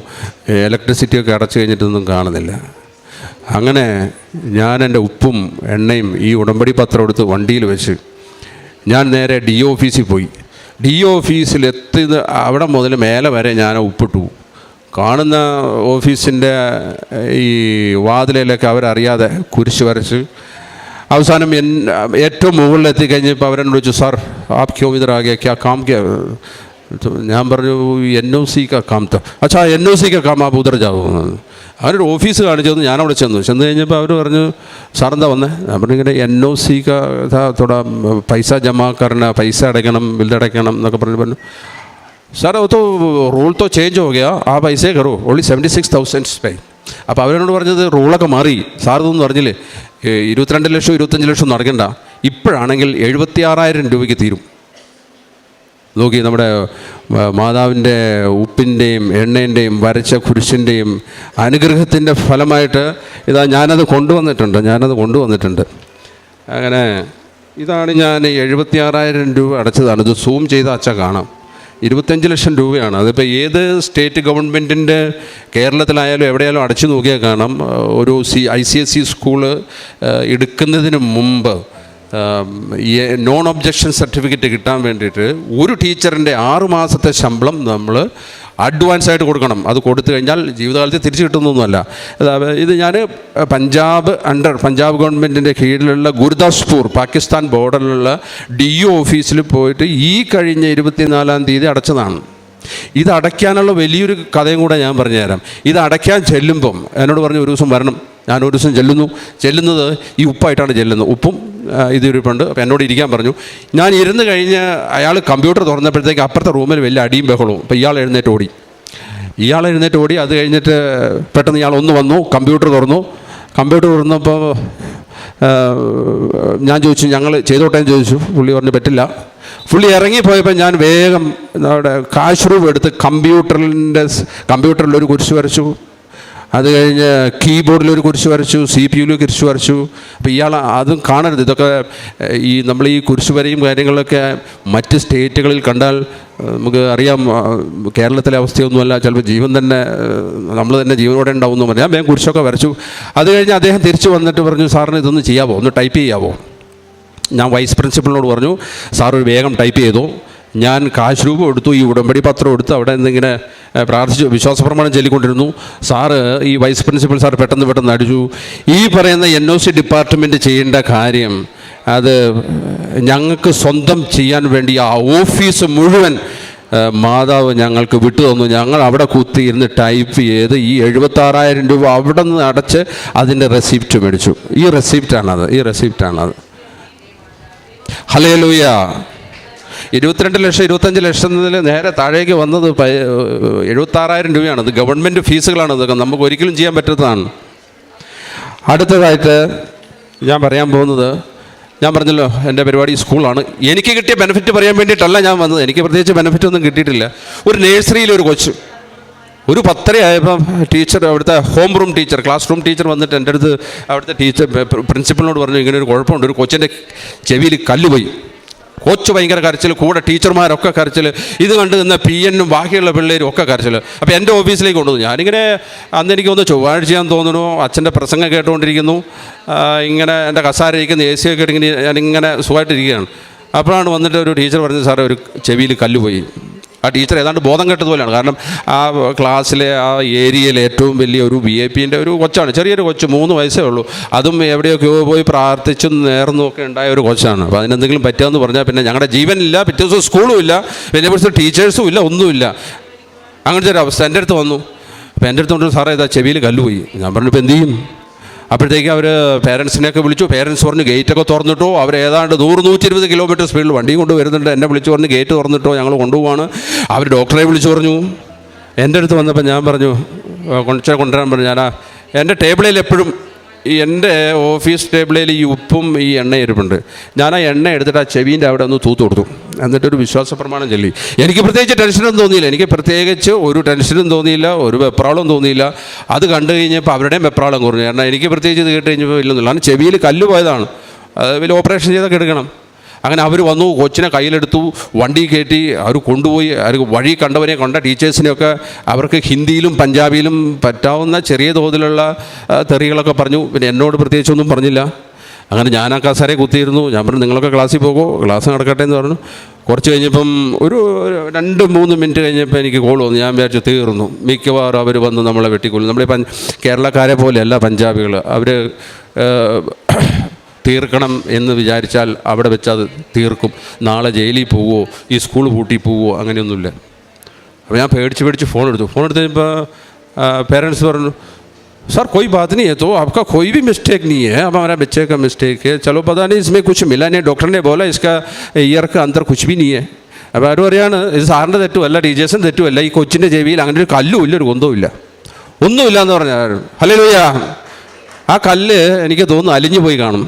ഇലക്ട്രിസിറ്റിയൊക്കെ അടച്ചു കഴിഞ്ഞിട്ടൊന്നും കാണുന്നില്ല. അങ്ങനെ ഞാൻ എൻ്റെ ഉപ്പും എണ്ണയും ഈ ഉടമ്പടി പത്രം എടുത്ത് വണ്ടിയിൽ വെച്ച് ഞാൻ നേരെ DO ഓഫീസിൽ പോയി. DO ഓഫീസിൽ എത്തുന്ന അവിടെ മുതൽ മേലെ വരെ ഞാൻ ഉപ്പിട്ടു. കാണുന്ന ഓഫീസിൻ്റെ ഈ വാതിലയിലൊക്കെ അവരറിയാതെ കുരിശ് വരച്ച് അവസാനം ഏറ്റവും മുകളിലെത്തി കഴിഞ്ഞപ്പോൾ അവരെന്നോട് ചോദിച്ചു, സാർ ആപ് ക്യോ ഇധർ ആ ഗയ, ക്യാ കാം ക്യാ? ഞാൻ പറഞ്ഞു, NOC കാ കാം തോ. അച്ഛാ NOC കാ കാം ആപ് ഉധർ ജാവോ. അവരൊരു ഓഫീസ് കാണിച്ചു തന്നു. ഞാനവിടെ ചെന്ന് കഴിഞ്ഞപ്പോൾ അവർ പറഞ്ഞു, സാറെന്താ വന്നേ? ഞാൻ പറഞ്ഞു, ഇങ്ങനെ NOC തോടാ പൈസ ജമാ കരണ, പൈസ അടയ്ക്കണം, ബില്ലടയ്ക്കണം എന്നൊക്കെ പറഞ്ഞു. സാർ തോ റൂൾ തോ ചേഞ്ച് ഹോ ഗയാ, ആ പൈസ കറോ, ഓൺലി 76,000 പേ. അപ്പോൾ അവരെന്നോട് പറഞ്ഞത് റൂളൊക്കെ മാറി, സാർ ഇതൊന്നും പറഞ്ഞില്ലേ, 22 ലക്ഷം 25 ലക്ഷം നടക്കണ്ട, ഇപ്പോഴാണെങ്കിൽ 76,000 രൂപയ്ക്ക് തീരും. നോക്കി, നമ്മുടെ മാതാവിൻ്റെ ഉപ്പിൻ്റെയും എണ്ണേൻ്റെയും വരച്ച കുരിശിൻ്റെയും അനുഗ്രഹത്തിൻ്റെ ഫലമായിട്ട് ഇതാ ഞാനത് കൊണ്ടുവന്നിട്ടുണ്ട്. അങ്ങനെ ഇതാണ് ഞാൻ 76,000 രൂപ അടച്ചതാണ്. ഇത് സൂം ചെയ്ത അച്ഛ കാണാം. 25 ലക്ഷം രൂപയാണ്. അതിപ്പോൾ ഏത് സ്റ്റേറ്റ് ഗവൺമെൻറ്റിൻ്റെ കേരളത്തിലായാലും എവിടെയായാലും അടച്ചു നോക്കിയാൽ കാണാം. ഒരു ICSE സ്കൂള് എടുക്കുന്നതിന് മുമ്പ് നോൺ ഒബ്ജക്ഷൻ സർട്ടിഫിക്കറ്റ് കിട്ടാൻ വേണ്ടിയിട്ട് ഒരു ടീച്ചറിൻ്റെ 6 മാസത്തെ ശമ്പളം നമ്മൾ അഡ്വാൻസ് ആയിട്ട് കൊടുക്കണം. അത് കൊടുത്തു കഴിഞ്ഞാൽ ജീവിതകാലത്ത് തിരിച്ചു കിട്ടുന്നൊന്നുമല്ല. ഇത് ഞാൻ പഞ്ചാബ് ഗവൺമെൻറ്റിൻ്റെ കീഴിലുള്ള ഗുരുദാസ്പൂർ പാകിസ്ഥാൻ ബോർഡറിലുള്ള DO ഓഫീസിൽ പോയിട്ട് ഈ കഴിഞ്ഞ 24-ാം തീയതി അടച്ചതാണ്. ഇത് അടയ്ക്കാനുള്ള വലിയൊരു കഥയും കൂടെ ഞാൻ പറഞ്ഞുതരാം. ഇത് അടയ്ക്കാൻ ചെല്ലുമ്പം എന്നോട് പറഞ്ഞു, ഒരു ദിവസം വരണം. ഞാൻ ഒരു ദിവസം ചെല്ലുന്നത് ഈ ഉപ്പായിട്ടാണ് ചെല്ലുന്നത്. ഉപ്പും ഇതിരിപ്പുണ്ട്. അപ്പോൾ എന്നോട് ഇരിക്കാൻ പറഞ്ഞു. ഞാൻ ഇരുന്ന് കഴിഞ്ഞ് അയാൾ കമ്പ്യൂട്ടർ തുറന്നപ്പോഴത്തേക്ക് അപ്പുറത്തെ റൂമിൽ വലിയ അടിയും ബഹളവും. അപ്പോൾ ഇയാൾ എഴുന്നേറ്റ് ഓടി. ഇയാൾ എഴുന്നേറ്റ് ഓടി. അത് കഴിഞ്ഞിട്ട് പെട്ടെന്ന് ഇയാൾ ഒന്ന് വന്നു, കമ്പ്യൂട്ടർ തുറന്നപ്പോൾ ഞാൻ ചോദിച്ചു ഞങ്ങൾ ചെയ്തോട്ടെ എന്ന് ചോദിച്ചു. പുള്ളി പറഞ്ഞു പറ്റില്ല. പുള്ളി ഇറങ്ങിപ്പോയപ്പോൾ ഞാൻ വേഗം അവിടെ കാശ് രൂപ എടുത്ത് കമ്പ്യൂട്ടറിലൊരു കുരിശ് വരച്ചു. അത് കഴിഞ്ഞ് കീബോർഡിലൊരു കുരിശ് വരച്ചു, CPU കുരിശ് വരച്ചു. അപ്പോൾ ഇയാൾ അതും കാണരുത്. ഇതൊക്കെ നമ്മൾ ഈ കുരിശ് വരയും കാര്യങ്ങളൊക്കെ മറ്റ് സ്റ്റേറ്റുകളിൽ കണ്ടാൽ നമുക്ക് അറിയാം കേരളത്തിലെ അവസ്ഥയൊന്നുമല്ല, ചിലപ്പോൾ ജീവൻ തന്നെ നമ്മൾ തന്നെ ജീവനോടെ ഉണ്ടാവുമെന്ന് പറഞ്ഞു. ഞാൻ വേഗം കുരിശൊക്കെ വരച്ചു. അത് കഴിഞ്ഞ് അദ്ദേഹം തിരിച്ച് വന്നിട്ട് പറഞ്ഞു, സാറിന് ഇതൊന്ന് ചെയ്യാമോ, ഒന്ന് ടൈപ്പ് ചെയ്യാമോ? ഞാൻ വൈസ് പ്രിൻസിപ്പളിനോട് പറഞ്ഞു, സാർ ഒരു വേഗം ടൈപ്പ് ചെയ്തു. ഞാൻ കാശ് രൂപം എടുത്തു, ഈ ഉടമ്പടി പത്രം എടുത്ത് അവിടെ നിന്നിങ്ങനെ പ്രാർത്ഥിച്ചു, വിശ്വാസപ്രമാണം ചൊല്ലിക്കൊണ്ടിരുന്നു. സാറ് ഈ വൈസ് പ്രിൻസിപ്പൽ സാർ പെട്ടെന്ന് അടിച്ചു, ഈ പറയുന്ന NOC ഡിപ്പാർട്ട്മെൻറ്റ് ചെയ്യേണ്ട കാര്യം അത് ഞങ്ങൾക്ക് സ്വന്തം ചെയ്യാൻ വേണ്ടി ആ ഓഫീസ് മുഴുവൻ മാതാവ് ഞങ്ങൾക്ക് വിട്ടു തന്നു. ഞങ്ങൾ അവിടെ കുത്തിയിരുന്ന് ടൈപ്പ് ചെയ്ത് ഈ 76,000 രൂപ അവിടെ നിന്ന് അടച്ച് അതിൻ്റെ റെസിപ്റ്റ് മേടിച്ചു. ഈ റെസിപ്റ്റാണത്. ഹല്ലേലൂയ. 22 ലക്ഷം 25 ലക്ഷത്തിൽ നേരെ താഴേക്ക് വന്നത് 76,000 രൂപയാണ്. ഇത് ഗവൺമെൻറ് ഫീസുകളാണ്. ഇതൊക്കെ നമുക്ക് ഒരിക്കലും ചെയ്യാൻ പറ്റാത്തതാണ്. അടുത്തതായിട്ട് ഞാൻ പറയാൻ പോകുന്നത്, ഞാൻ പറഞ്ഞല്ലോ എൻ്റെ പരിപാടി സ്കൂളാണ്. എനിക്ക് കിട്ടിയ ബെനിഫിറ്റ് പറയാൻ വേണ്ടിയിട്ടല്ല ഞാൻ വന്നത്. എനിക്ക് പ്രത്യേകിച്ച് ബെനിഫിറ്റ് ഒന്നും കിട്ടിയിട്ടില്ല. ഒരു നഴ്സറിയിലൊരു കൊച്ച് ഒരു 10:30 ആയപ്പോൾ ടീച്ചർ, അവിടുത്തെ home room teacher, class room teacher വന്നിട്ട് എൻ്റെ അടുത്ത് അവിടുത്തെ ടീച്ചർ പ്രിൻസിപ്പളിനോട് പറഞ്ഞു, ഇങ്ങനെ ഒരു കുഴപ്പമുണ്ട്, ഒരു കൊച്ചിൻ്റെ ചെവിയിൽ കല്ല് പോയി. കൊച്ച് ഭയങ്കര കരച്ചിൽ, കൂടെ ടീച്ചർമാരൊക്കെ കരച്ചിൽ. ഇത് കണ്ട് നിന്ന PN ബാക്കിയുള്ള പിള്ളേരും ഒക്കെ കരച്ചിൽ. അപ്പോൾ എൻ്റെ ഓഫീസിലേക്ക് കൊണ്ടുവന്നു. ഞാനിങ്ങനെ അന്ന് എനിക്കൊന്ന് ചൊവ്വാഴ്ചയാന്ന് തോന്നുന്നു, അച്ഛൻ്റെ പ്രസംഗം കേട്ടുകൊണ്ടിരിക്കുന്നു. ഇങ്ങനെ എൻ്റെ കസാരയിരിക്കുന്ന AC ഒക്കെ ഇങ്ങനെ ഞാനിങ്ങനെ സുഖമായിട്ടിരിക്കുകയാണ്. അപ്പോഴാണ് വന്നിട്ട് ഒരു ടീച്ചർ പറഞ്ഞത്, സാറേ ഒരു ചെവിയിൽ കല്ല് പോയി. ആ ടീച്ചർ ഏതാണ്ട് ബോധം കെട്ടതുപോലെയാണ്. കാരണം ആ ക്ലാസ്സിലെ ആ ഏരിയയിലെ ഏറ്റവും വലിയ ഒരു VIP-ൻ്റെ ഒരു കൊച്ചാണ്, ചെറിയൊരു കൊച്ച്, 3 വയസ്സേ ഉള്ളൂ. അതും എവിടെയൊക്കെയോ പോയി പ്രാർത്ഥിച്ചും നേർന്നും ഒക്കെ ഉണ്ടായ ഒരു കൊച്ചാണ്. അപ്പോൾ അതിനെന്തെങ്കിലും പറ്റുമെന്ന് പറഞ്ഞാൽ പിന്നെ ഞങ്ങളുടെ ജീവനില്ല, പിറ്റേ ദിവസം സ്കൂളും ഇല്ല, പിന്നെ കുറച്ച് ടീച്ചേഴ്സും ഇല്ല, ഒന്നുമില്ല. അങ്ങനത്തെ ഒരു അവസ്ഥ എൻ്റെ അടുത്ത് വന്നു. അപ്പോൾ എൻ്റെ അടുത്ത് കൊണ്ട്, സാറേ ഇതാ ചെവിയിൽ കല്ല് പോയി. ഞാൻ പറഞ്ഞു, ഇപ്പോൾ എന്ത് ചെയ്യും? അപ്പോഴത്തേക്ക് അവർ പേരൻസിനെയൊക്കെ വിളിച്ചു. പേരൻസ് പറഞ്ഞു ഗേറ്റൊക്കെ തുറന്നിട്ടോ. അവർ ഏതാണ്ട് 100-120 കിലോമീറ്റർ സ്പീഡിൽ വണ്ടി കൊണ്ട് വരുന്നുണ്ട്. എന്നെ വിളിച്ചു പറഞ്ഞു ഗേറ്റ് തുറന്നിട്ടോ, ഞങ്ങൾ കൊണ്ടുപോവാണ്. അവർ ഡോക്ടറെ വിളിച്ചു പറഞ്ഞു. എൻ്റെ അടുത്ത് വന്നപ്പോൾ ഞാൻ പറഞ്ഞു, കൊണ്ടുവരാൻ പറഞ്ഞു. എൻ്റെ ടേബിളിൽ എപ്പോഴും എൻ്റെ ഓഫീസ് ടേബിളിൽ ഈ ഉപ്പും ഈ എണ്ണയും ഇരിപ്പുണ്ട്. ഞാൻ ആ എണ്ണ എടുത്തിട്ട് ആ ചെവീൻ്റെ അവിടെ ഒന്ന് തൂത്ത് കൊടുത്തു. എന്നിട്ടൊരു വിശ്വാസപ്രമാണം ചൊല്ലി. എനിക്ക് പ്രത്യേകിച്ച് ടെൻഷനൊന്നും തോന്നിയില്ല. എനിക്ക് പ്രത്യേകിച്ച് ഒരു ടെൻഷനും തോന്നിയില്ല, ഒരു വെപ്രാളവും തോന്നിയില്ല. അത് കണ്ടു കഴിഞ്ഞപ്പോൾ അവരുടെയും വെപ്രാളം കുറഞ്ഞു. കാരണം എനിക്ക് പ്രത്യേകിച്ച് ഇത് കേട്ട് കഴിഞ്ഞപ്പോൾ ഇല്ലെന്നില്ല. കാരണം ചെവിയിൽ കല്ല് പോയതാണ്, അത് വലിയ ഓപ്പറേഷൻ ചെയ്തൊക്കെ എടുക്കണം. അങ്ങനെ അവർ വന്നു, കൊച്ചിനെ കയ്യിലെടുത്തു, വണ്ടി കയറ്റി അവർ കൊണ്ടുപോയി. അവർ വഴി കണ്ടവരെ കണ്ട ടീച്ചേഴ്സിനെയൊക്കെ അവർക്ക് ഹിന്ദിയിലും പഞ്ചാബിയിലും പറ്റാവുന്ന ചെറിയ തോതിലുള്ള തെറികളൊക്കെ പറഞ്ഞു. പിന്നെ എന്നോട് പ്രത്യേകിച്ചൊന്നും പറഞ്ഞില്ല. അങ്ങനെ ഞാൻ ആ കസേരയെ കുത്തിയിരുന്നു. ഞാൻ പറഞ്ഞു, നിങ്ങളൊക്കെ ക്ലാസ്സിൽ പോകുമോ, ക്ലാസ് നടക്കട്ടെ എന്ന് പറഞ്ഞു. കുറച്ച് കഴിഞ്ഞപ്പം ഒരു 2-3 മിനിറ്റ് കഴിഞ്ഞപ്പോൾ എനിക്ക് കോൾ വന്നു. ഞാൻ വിചാരിച്ചു തീർന്നു, മിക്കവാറും അവർ വന്ന് നമ്മളെ വെട്ടിക്കൊള്ളും. നമ്മളെ കേരളക്കാരെ പോലെയല്ല പഞ്ചാബികൾ. അവർ തീർക്കണം എന്ന് വിചാരിച്ചാൽ അവിടെ വെച്ചത് തീർക്കും. നാളെ ജയിലിൽ പോവുമോ, ഈ സ്കൂൾ പൂട്ടി പോവുമോ, അങ്ങനെയൊന്നുമില്ല. അപ്പോൾ ഞാൻ പേടിച്ച് ഫോൺ എടുത്തു കഴിഞ്ഞപ്പോൾ പേരൻസ് പറഞ്ഞു, सर कोई बात नहीं है, तो आपका कोई भी मिस्टेक नहीं है, अब हमारा बच्चे का मिस्टेक है, चलो पता नहीं इसमें कुछ मिला नहीं, डॉक्टर ने बोला इसका ईयर का अंदर कुछ भी नहीं है. അപ്പോൾ അവർ പറയാണ്, ഇത് സാറിൻ്റെ തെറ്റുമല്ല, ടീച്ചേഴ്സിൻ്റെ തെറ്റുമല്ല, ഈ കൊച്ചിൻ്റെ ചെവിയിൽ അങ്ങനെ ഒരു കല്ലും ഇല്ല, ഒരു കൊന്തവും ഇല്ല, ഒന്നുമില്ല എന്ന് പറഞ്ഞാൽ. ഹല്ലേലൂയ. ആ കല്ല് എനിക്ക് തോന്നുന്നു അലിഞ്ഞു പോയി കാണും.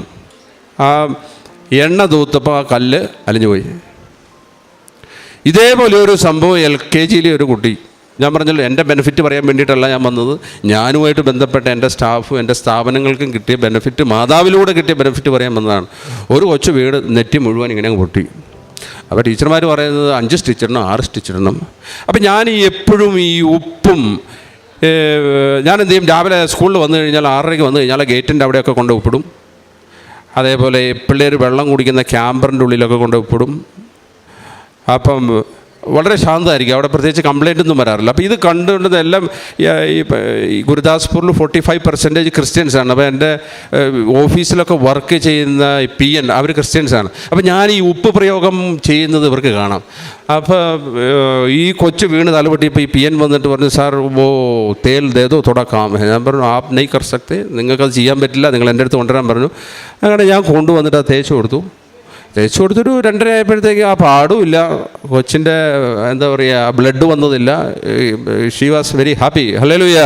ആ എണ്ണ തൂത്തപ്പോൾ ആ കല്ല് അലിഞ്ഞു പോയി. ഇതേപോലെ ഒരു സംഭവം LKG-യിലെ ഒരു കുട്ടി, ഞാൻ പറഞ്ഞല്ലോ എൻ്റെ ബെനിഫിറ്റ് പറയാൻ വേണ്ടിയിട്ടല്ല ഞാൻ വന്നത്, ഞാനുമായിട്ട് ബന്ധപ്പെട്ട എൻ്റെ സ്റ്റാഫും എൻ്റെ സ്ഥാപനങ്ങൾക്കും കിട്ടിയ ബെനിഫിറ്റ്, മാതാവിലൂടെ കിട്ടിയ ബെനിഫിറ്റ് പറയാൻ വന്നതാണ്. ഒരു കൊച്ചു വീട് നെറ്റി മുഴുവൻ ഇങ്ങനെ പൊട്ടി. അപ്പോൾ ടീച്ചർമാർ പറയുന്നത് 5 സ്റ്റിച്ച് ഇടണം, 6 സ്റ്റിച്ച് ഇടണം. അപ്പോൾ ഞാൻ എപ്പോഴും ഈ ഉപ്പും ഞാൻ എന്ത് ചെയ്യും, രാവിലെ സ്കൂളിൽ വന്നു കഴിഞ്ഞാൽ 6:30 വന്നു കഴിഞ്ഞാൽ ഗേറ്റിൻ്റെ അവിടെയൊക്കെ കൊണ്ട് ഉപ്പിടും. അതേപോലെ പിള്ളേർ വെള്ളം കുടിക്കുന്ന ക്യാമ്പറിൻ്റെ ഉള്ളിലൊക്കെ കൊണ്ട് ഉപ്പിടും. അപ്പം വളരെ ശാന്തമായിരിക്കും, അവിടെ പ്രത്യേകിച്ച് കംപ്ലൈൻ്റ് ഒന്നും വരാറില്ല. അപ്പോൾ ഇത് കണ്ടുകൊണ്ടത് എല്ലാം ഈ ഗുരുദാസ്പൂരിൽ 45% ക്രിസ്ത്യൻസാണ്. അപ്പോൾ എൻ്റെ ഓഫീസിലൊക്കെ വർക്ക് ചെയ്യുന്ന PN അവർ ക്രിസ്ത്യൻസാണ്. അപ്പോൾ ഞാൻ ഈ ഉപ്പ് പ്രയോഗം ചെയ്യുന്നത് ഇവർക്ക് കാണാം. അപ്പോൾ ഈ കൊച്ചു വീണ് തലപൊട്ടിയപ്പോൾ ഈ PN വന്നിട്ട് പറഞ്ഞു, സാർ ഓ തേൽ ദേതോ തുടക്കാം. ഞാൻ പറഞ്ഞു, ആപ്പ് നെയ് കർ സക്തേ, നിങ്ങൾക്കത് ചെയ്യാൻ പറ്റില്ല, നിങ്ങൾ എൻ്റെ അടുത്ത് കൊണ്ടുവരാൻ പറഞ്ഞു. അങ്ങനെ ഞാൻ കൊണ്ടുവന്നിട്ട് അത് തേച്ച് കൊടുത്തു. തേച്ച് കൊടുത്തൊരു 2:30 ആയപ്പോഴത്തേക്ക് ആ പാടുമില്ല, കൊച്ചിൻ്റെ എന്താ പറയുക ബ്ലഡ് വന്നതില്ല. She was very happy. Hallelujah.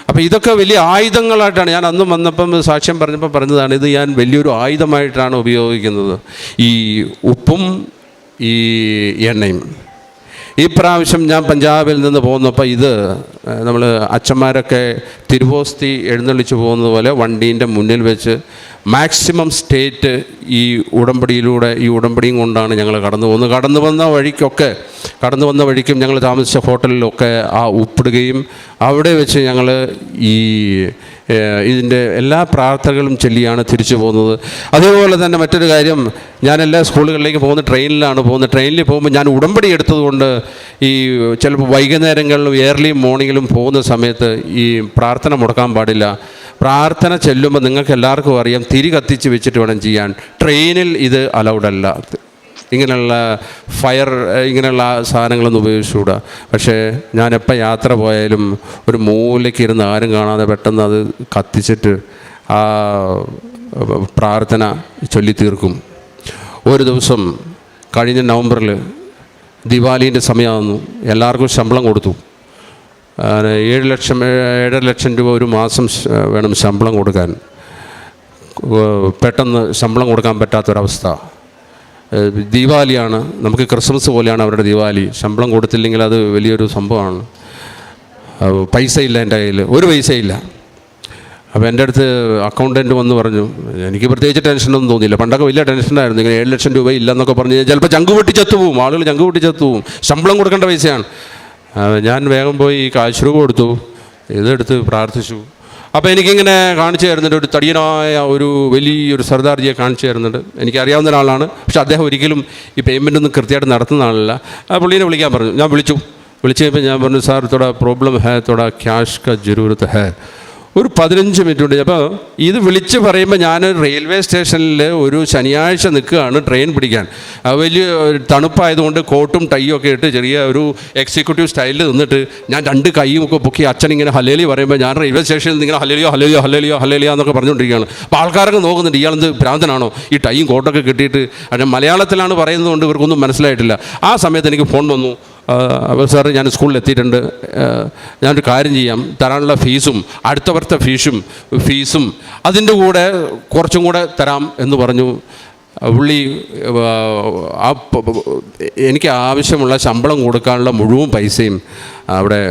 അപ്പോൾ ഇതൊക്കെ വലിയ ആയുധങ്ങളായിട്ടാണ് ഞാൻ അന്ന് വന്നപ്പം സാക്ഷ്യം പറഞ്ഞപ്പോൾ പറഞ്ഞതാണ്, ഇത് ഞാൻ വലിയൊരു ആയുധമായിട്ടാണ് ഉപയോഗിക്കുന്നത്, ഈ ഉപ്പും ഈ എണ്ണയും. ഈ പ്രാവശ്യം ഞാൻ പഞ്ചാബിൽ നിന്ന് പോകുന്നപ്പോൾ ഇത് നമ്മൾ അച്ഛന്മാരൊക്കെ തിരുവോസ്തി എഴുന്നള്ളിച്ച് പോകുന്നത് പോലെ വണ്ടീൻ്റെ മുന്നിൽ വെച്ച് മാക്സിമം സ്റ്റേറ്റ് ഈ ഉടമ്പടിയിലൂടെ, ഈ ഉടമ്പടിയും കൊണ്ടാണ് ഞങ്ങൾ കടന്നു പോകുന്നത്. കടന്നു വന്ന വഴിക്കും ഞങ്ങൾ താമസിച്ച ഹോട്ടലിലൊക്കെ ആ ഉപ്പിടുകയും അവിടെ വെച്ച് ഞങ്ങൾ ഈ ഇതിൻ്റെ എല്ലാ പ്രാർത്ഥനകളും ചൊല്ലിയാണ് തിരിച്ചു പോകുന്നത്. അതേപോലെ തന്നെ മറ്റൊരു കാര്യം, ഞാൻ എല്ലാ സ്കൂളുകളിലേക്ക് പോകുന്ന ട്രെയിനിലാണ് പോകുന്നത്. ട്രെയിനിൽ പോകുമ്പോൾ ഞാൻ ഉടമ്പടി എടുത്തതുകൊണ്ട് ഈ ചിലപ്പോൾ വൈകുന്നേരങ്ങളിലും ഏർലി മോർണിംഗിലും പോകുന്ന സമയത്ത് ഈ പ്രാർത്ഥന മുടക്കാൻ പാടില്ല. പ്രാർത്ഥന ചെല്ലുമ്പോൾ നിങ്ങൾക്ക് എല്ലാവർക്കും അറിയാം, തിരി കത്തിച്ച് വെച്ചിട്ട് വേണം ചെയ്യാൻ. ട്രെയിനിൽ ഇത് അലൗഡല്ല. ഇങ്ങനെയുള്ള ഇങ്ങനെയുള്ള സാധനങ്ങളൊന്നും ഉപയോഗിച്ചുകൂടാ. പക്ഷേ ഞാനെപ്പോൾ യാത്ര പോയാലും ഒരു മൂലയ്ക്ക് ഇരുന്ന് ആരും കാണാതെ പെട്ടെന്ന് അത് കത്തിച്ചിട്ട് ആ പ്രാർത്ഥന ചൊല്ലി തീർക്കും. ഒരു ദിവസം കഴിഞ്ഞ നവംബറിൽ ദിവാലീൻ്റെ സമയമാകുന്നു, എല്ലാവർക്കും ശമ്പളം കൊടുത്തു. 7 ലക്ഷം രൂപ ഒരു മാസം വേണം ശമ്പളം കൊടുക്കാൻ. പെട്ടെന്ന് ശമ്പളം കൊടുക്കാൻ പറ്റാത്തൊരവസ്ഥ. ദീപാവലിയാണ്, നമുക്ക് ക്രിസ്മസ് പോലെയാണ് അവരുടെ ദീപാവലി. ശമ്പളം കൊടുത്തില്ലെങ്കിൽ അത് വലിയൊരു സംഭവമാണ്. പൈസ ഇല്ല എൻ്റെ കയ്യിൽ, ഒരു പൈസയില്ല. അപ്പോൾ എൻ്റെ അടുത്ത് അക്കൗണ്ടൻറ്റ് വന്ന് പറഞ്ഞു, എനിക്ക് പ്രത്യേകിച്ച് ടെൻഷനൊന്നും തോന്നിയില്ല. പണ്ടൊക്കെ വലിയ ടെൻഷനായിരുന്നു, ഇങ്ങനെ 7 ലക്ഷം രൂപ ഇല്ലെന്നൊക്കെ പറഞ്ഞ് ചിലപ്പോൾ ചങ്ക് പൊട്ടി ചത്തുപോകും, ആളുകൾ ചങ്ക് പൊട്ടി ചത്തുപോകും. ശമ്പളം കൊടുക്കേണ്ട പൈസയാണ്. ഞാൻ വേഗം പോയി കാശ് രൂപ കൊടുത്തു, ഇതെടുത്ത് പ്രാർത്ഥിച്ചു. അപ്പോൾ എനിക്കിങ്ങനെ കാണിച്ചു തരുന്നുണ്ട്, ഒരു തടിയനായ ഒരു വലിയൊരു സർദാർജിയെ കാണിച്ചു തരുന്നുണ്ട്. എനിക്കറിയാവുന്ന ഒരാളാണ്, പക്ഷെ അദ്ദേഹം ഒരിക്കലും ഈ പേയ്മെൻറ്റൊന്നും കൃത്യമായിട്ട് നടത്തുന്ന ആളല്ല. ആ പുള്ളീനെ വിളിക്കാൻ പറഞ്ഞു. ഞാൻ വിളിച്ചു കഴിഞ്ഞപ്പോൾ ഞാൻ പറഞ്ഞു, സാർ തോടാ പ്രോബ്ലം ഹേ, തോടാ ക്യാഷ് കാ ജരൂരത്ത് ഹേ. ഒരു 15 മിനിറ്റ് ഉണ്ട്. അപ്പോൾ ഇത് വിളിച്ച് പറയുമ്പോൾ ഞാൻ റെയിൽവേ സ്റ്റേഷനിൽ ഒരു ശനിയാഴ്ച നിൽക്കുകയാണ് ട്രെയിൻ പിടിക്കാൻ. വലിയ തണുപ്പായതുകൊണ്ട് കോട്ടും ടൈയും ഒക്കെ ഇട്ട് ചെറിയ ഒരു എക്സിക്യൂട്ടീവ് സ്റ്റൈലിൽ നിന്നിട്ട് ഞാൻ 2 കൈയും ഒക്കെ പൊക്കി അച്ഛൻ ഇങ്ങനെ ഹല്ലേലി പറയുമ്പോൾ ഞാൻ റെയിൽവേ സ്റ്റേഷനിൽ നിന്ന് ഇങ്ങനെ ഹല്ലേലിയോ ഹല്ലേലിയോ ഹല്ലേലിയോ ഹല്ലേലിയോ എന്നൊക്കെ പറഞ്ഞുകൊണ്ടിരിക്കുകയാണ്. അപ്പോൾ ആൾക്കാരൊക്കെ നോക്കുന്നുണ്ട്, ഇയാളെന്ത് ഭ്രാന്തനാണോ ഈ ടൈയും കോട്ടൊക്കെ കിട്ടിയിട്ട്. അത് മലയാളത്തിലാണ് പറയുന്നതുകൊണ്ട് ഇവർക്കൊന്നും മനസ്സിലായിട്ടില്ല. ആ സമയത്ത് എനിക്ക് ഫോൺ വന്നു, അപ്പോൾ സാർ ഞാൻ സ്കൂളിൽ എത്തിയിട്ടുണ്ട്, ഞാനൊരു കാര്യം ചെയ്യാം, തരാനുള്ള ഫീസും അടുത്ത വർഷത്തെ ഫീസും അതിൻ്റെ കൂടെ കുറച്ചും കൂടെ തരാം എന്ന് പറഞ്ഞു. പുള്ളി എനിക്ക് ആവശ്യമുള്ള ശമ്പളം കൊടുക്കാനുള്ള മുഴുവൻ പൈസയും അവിടെ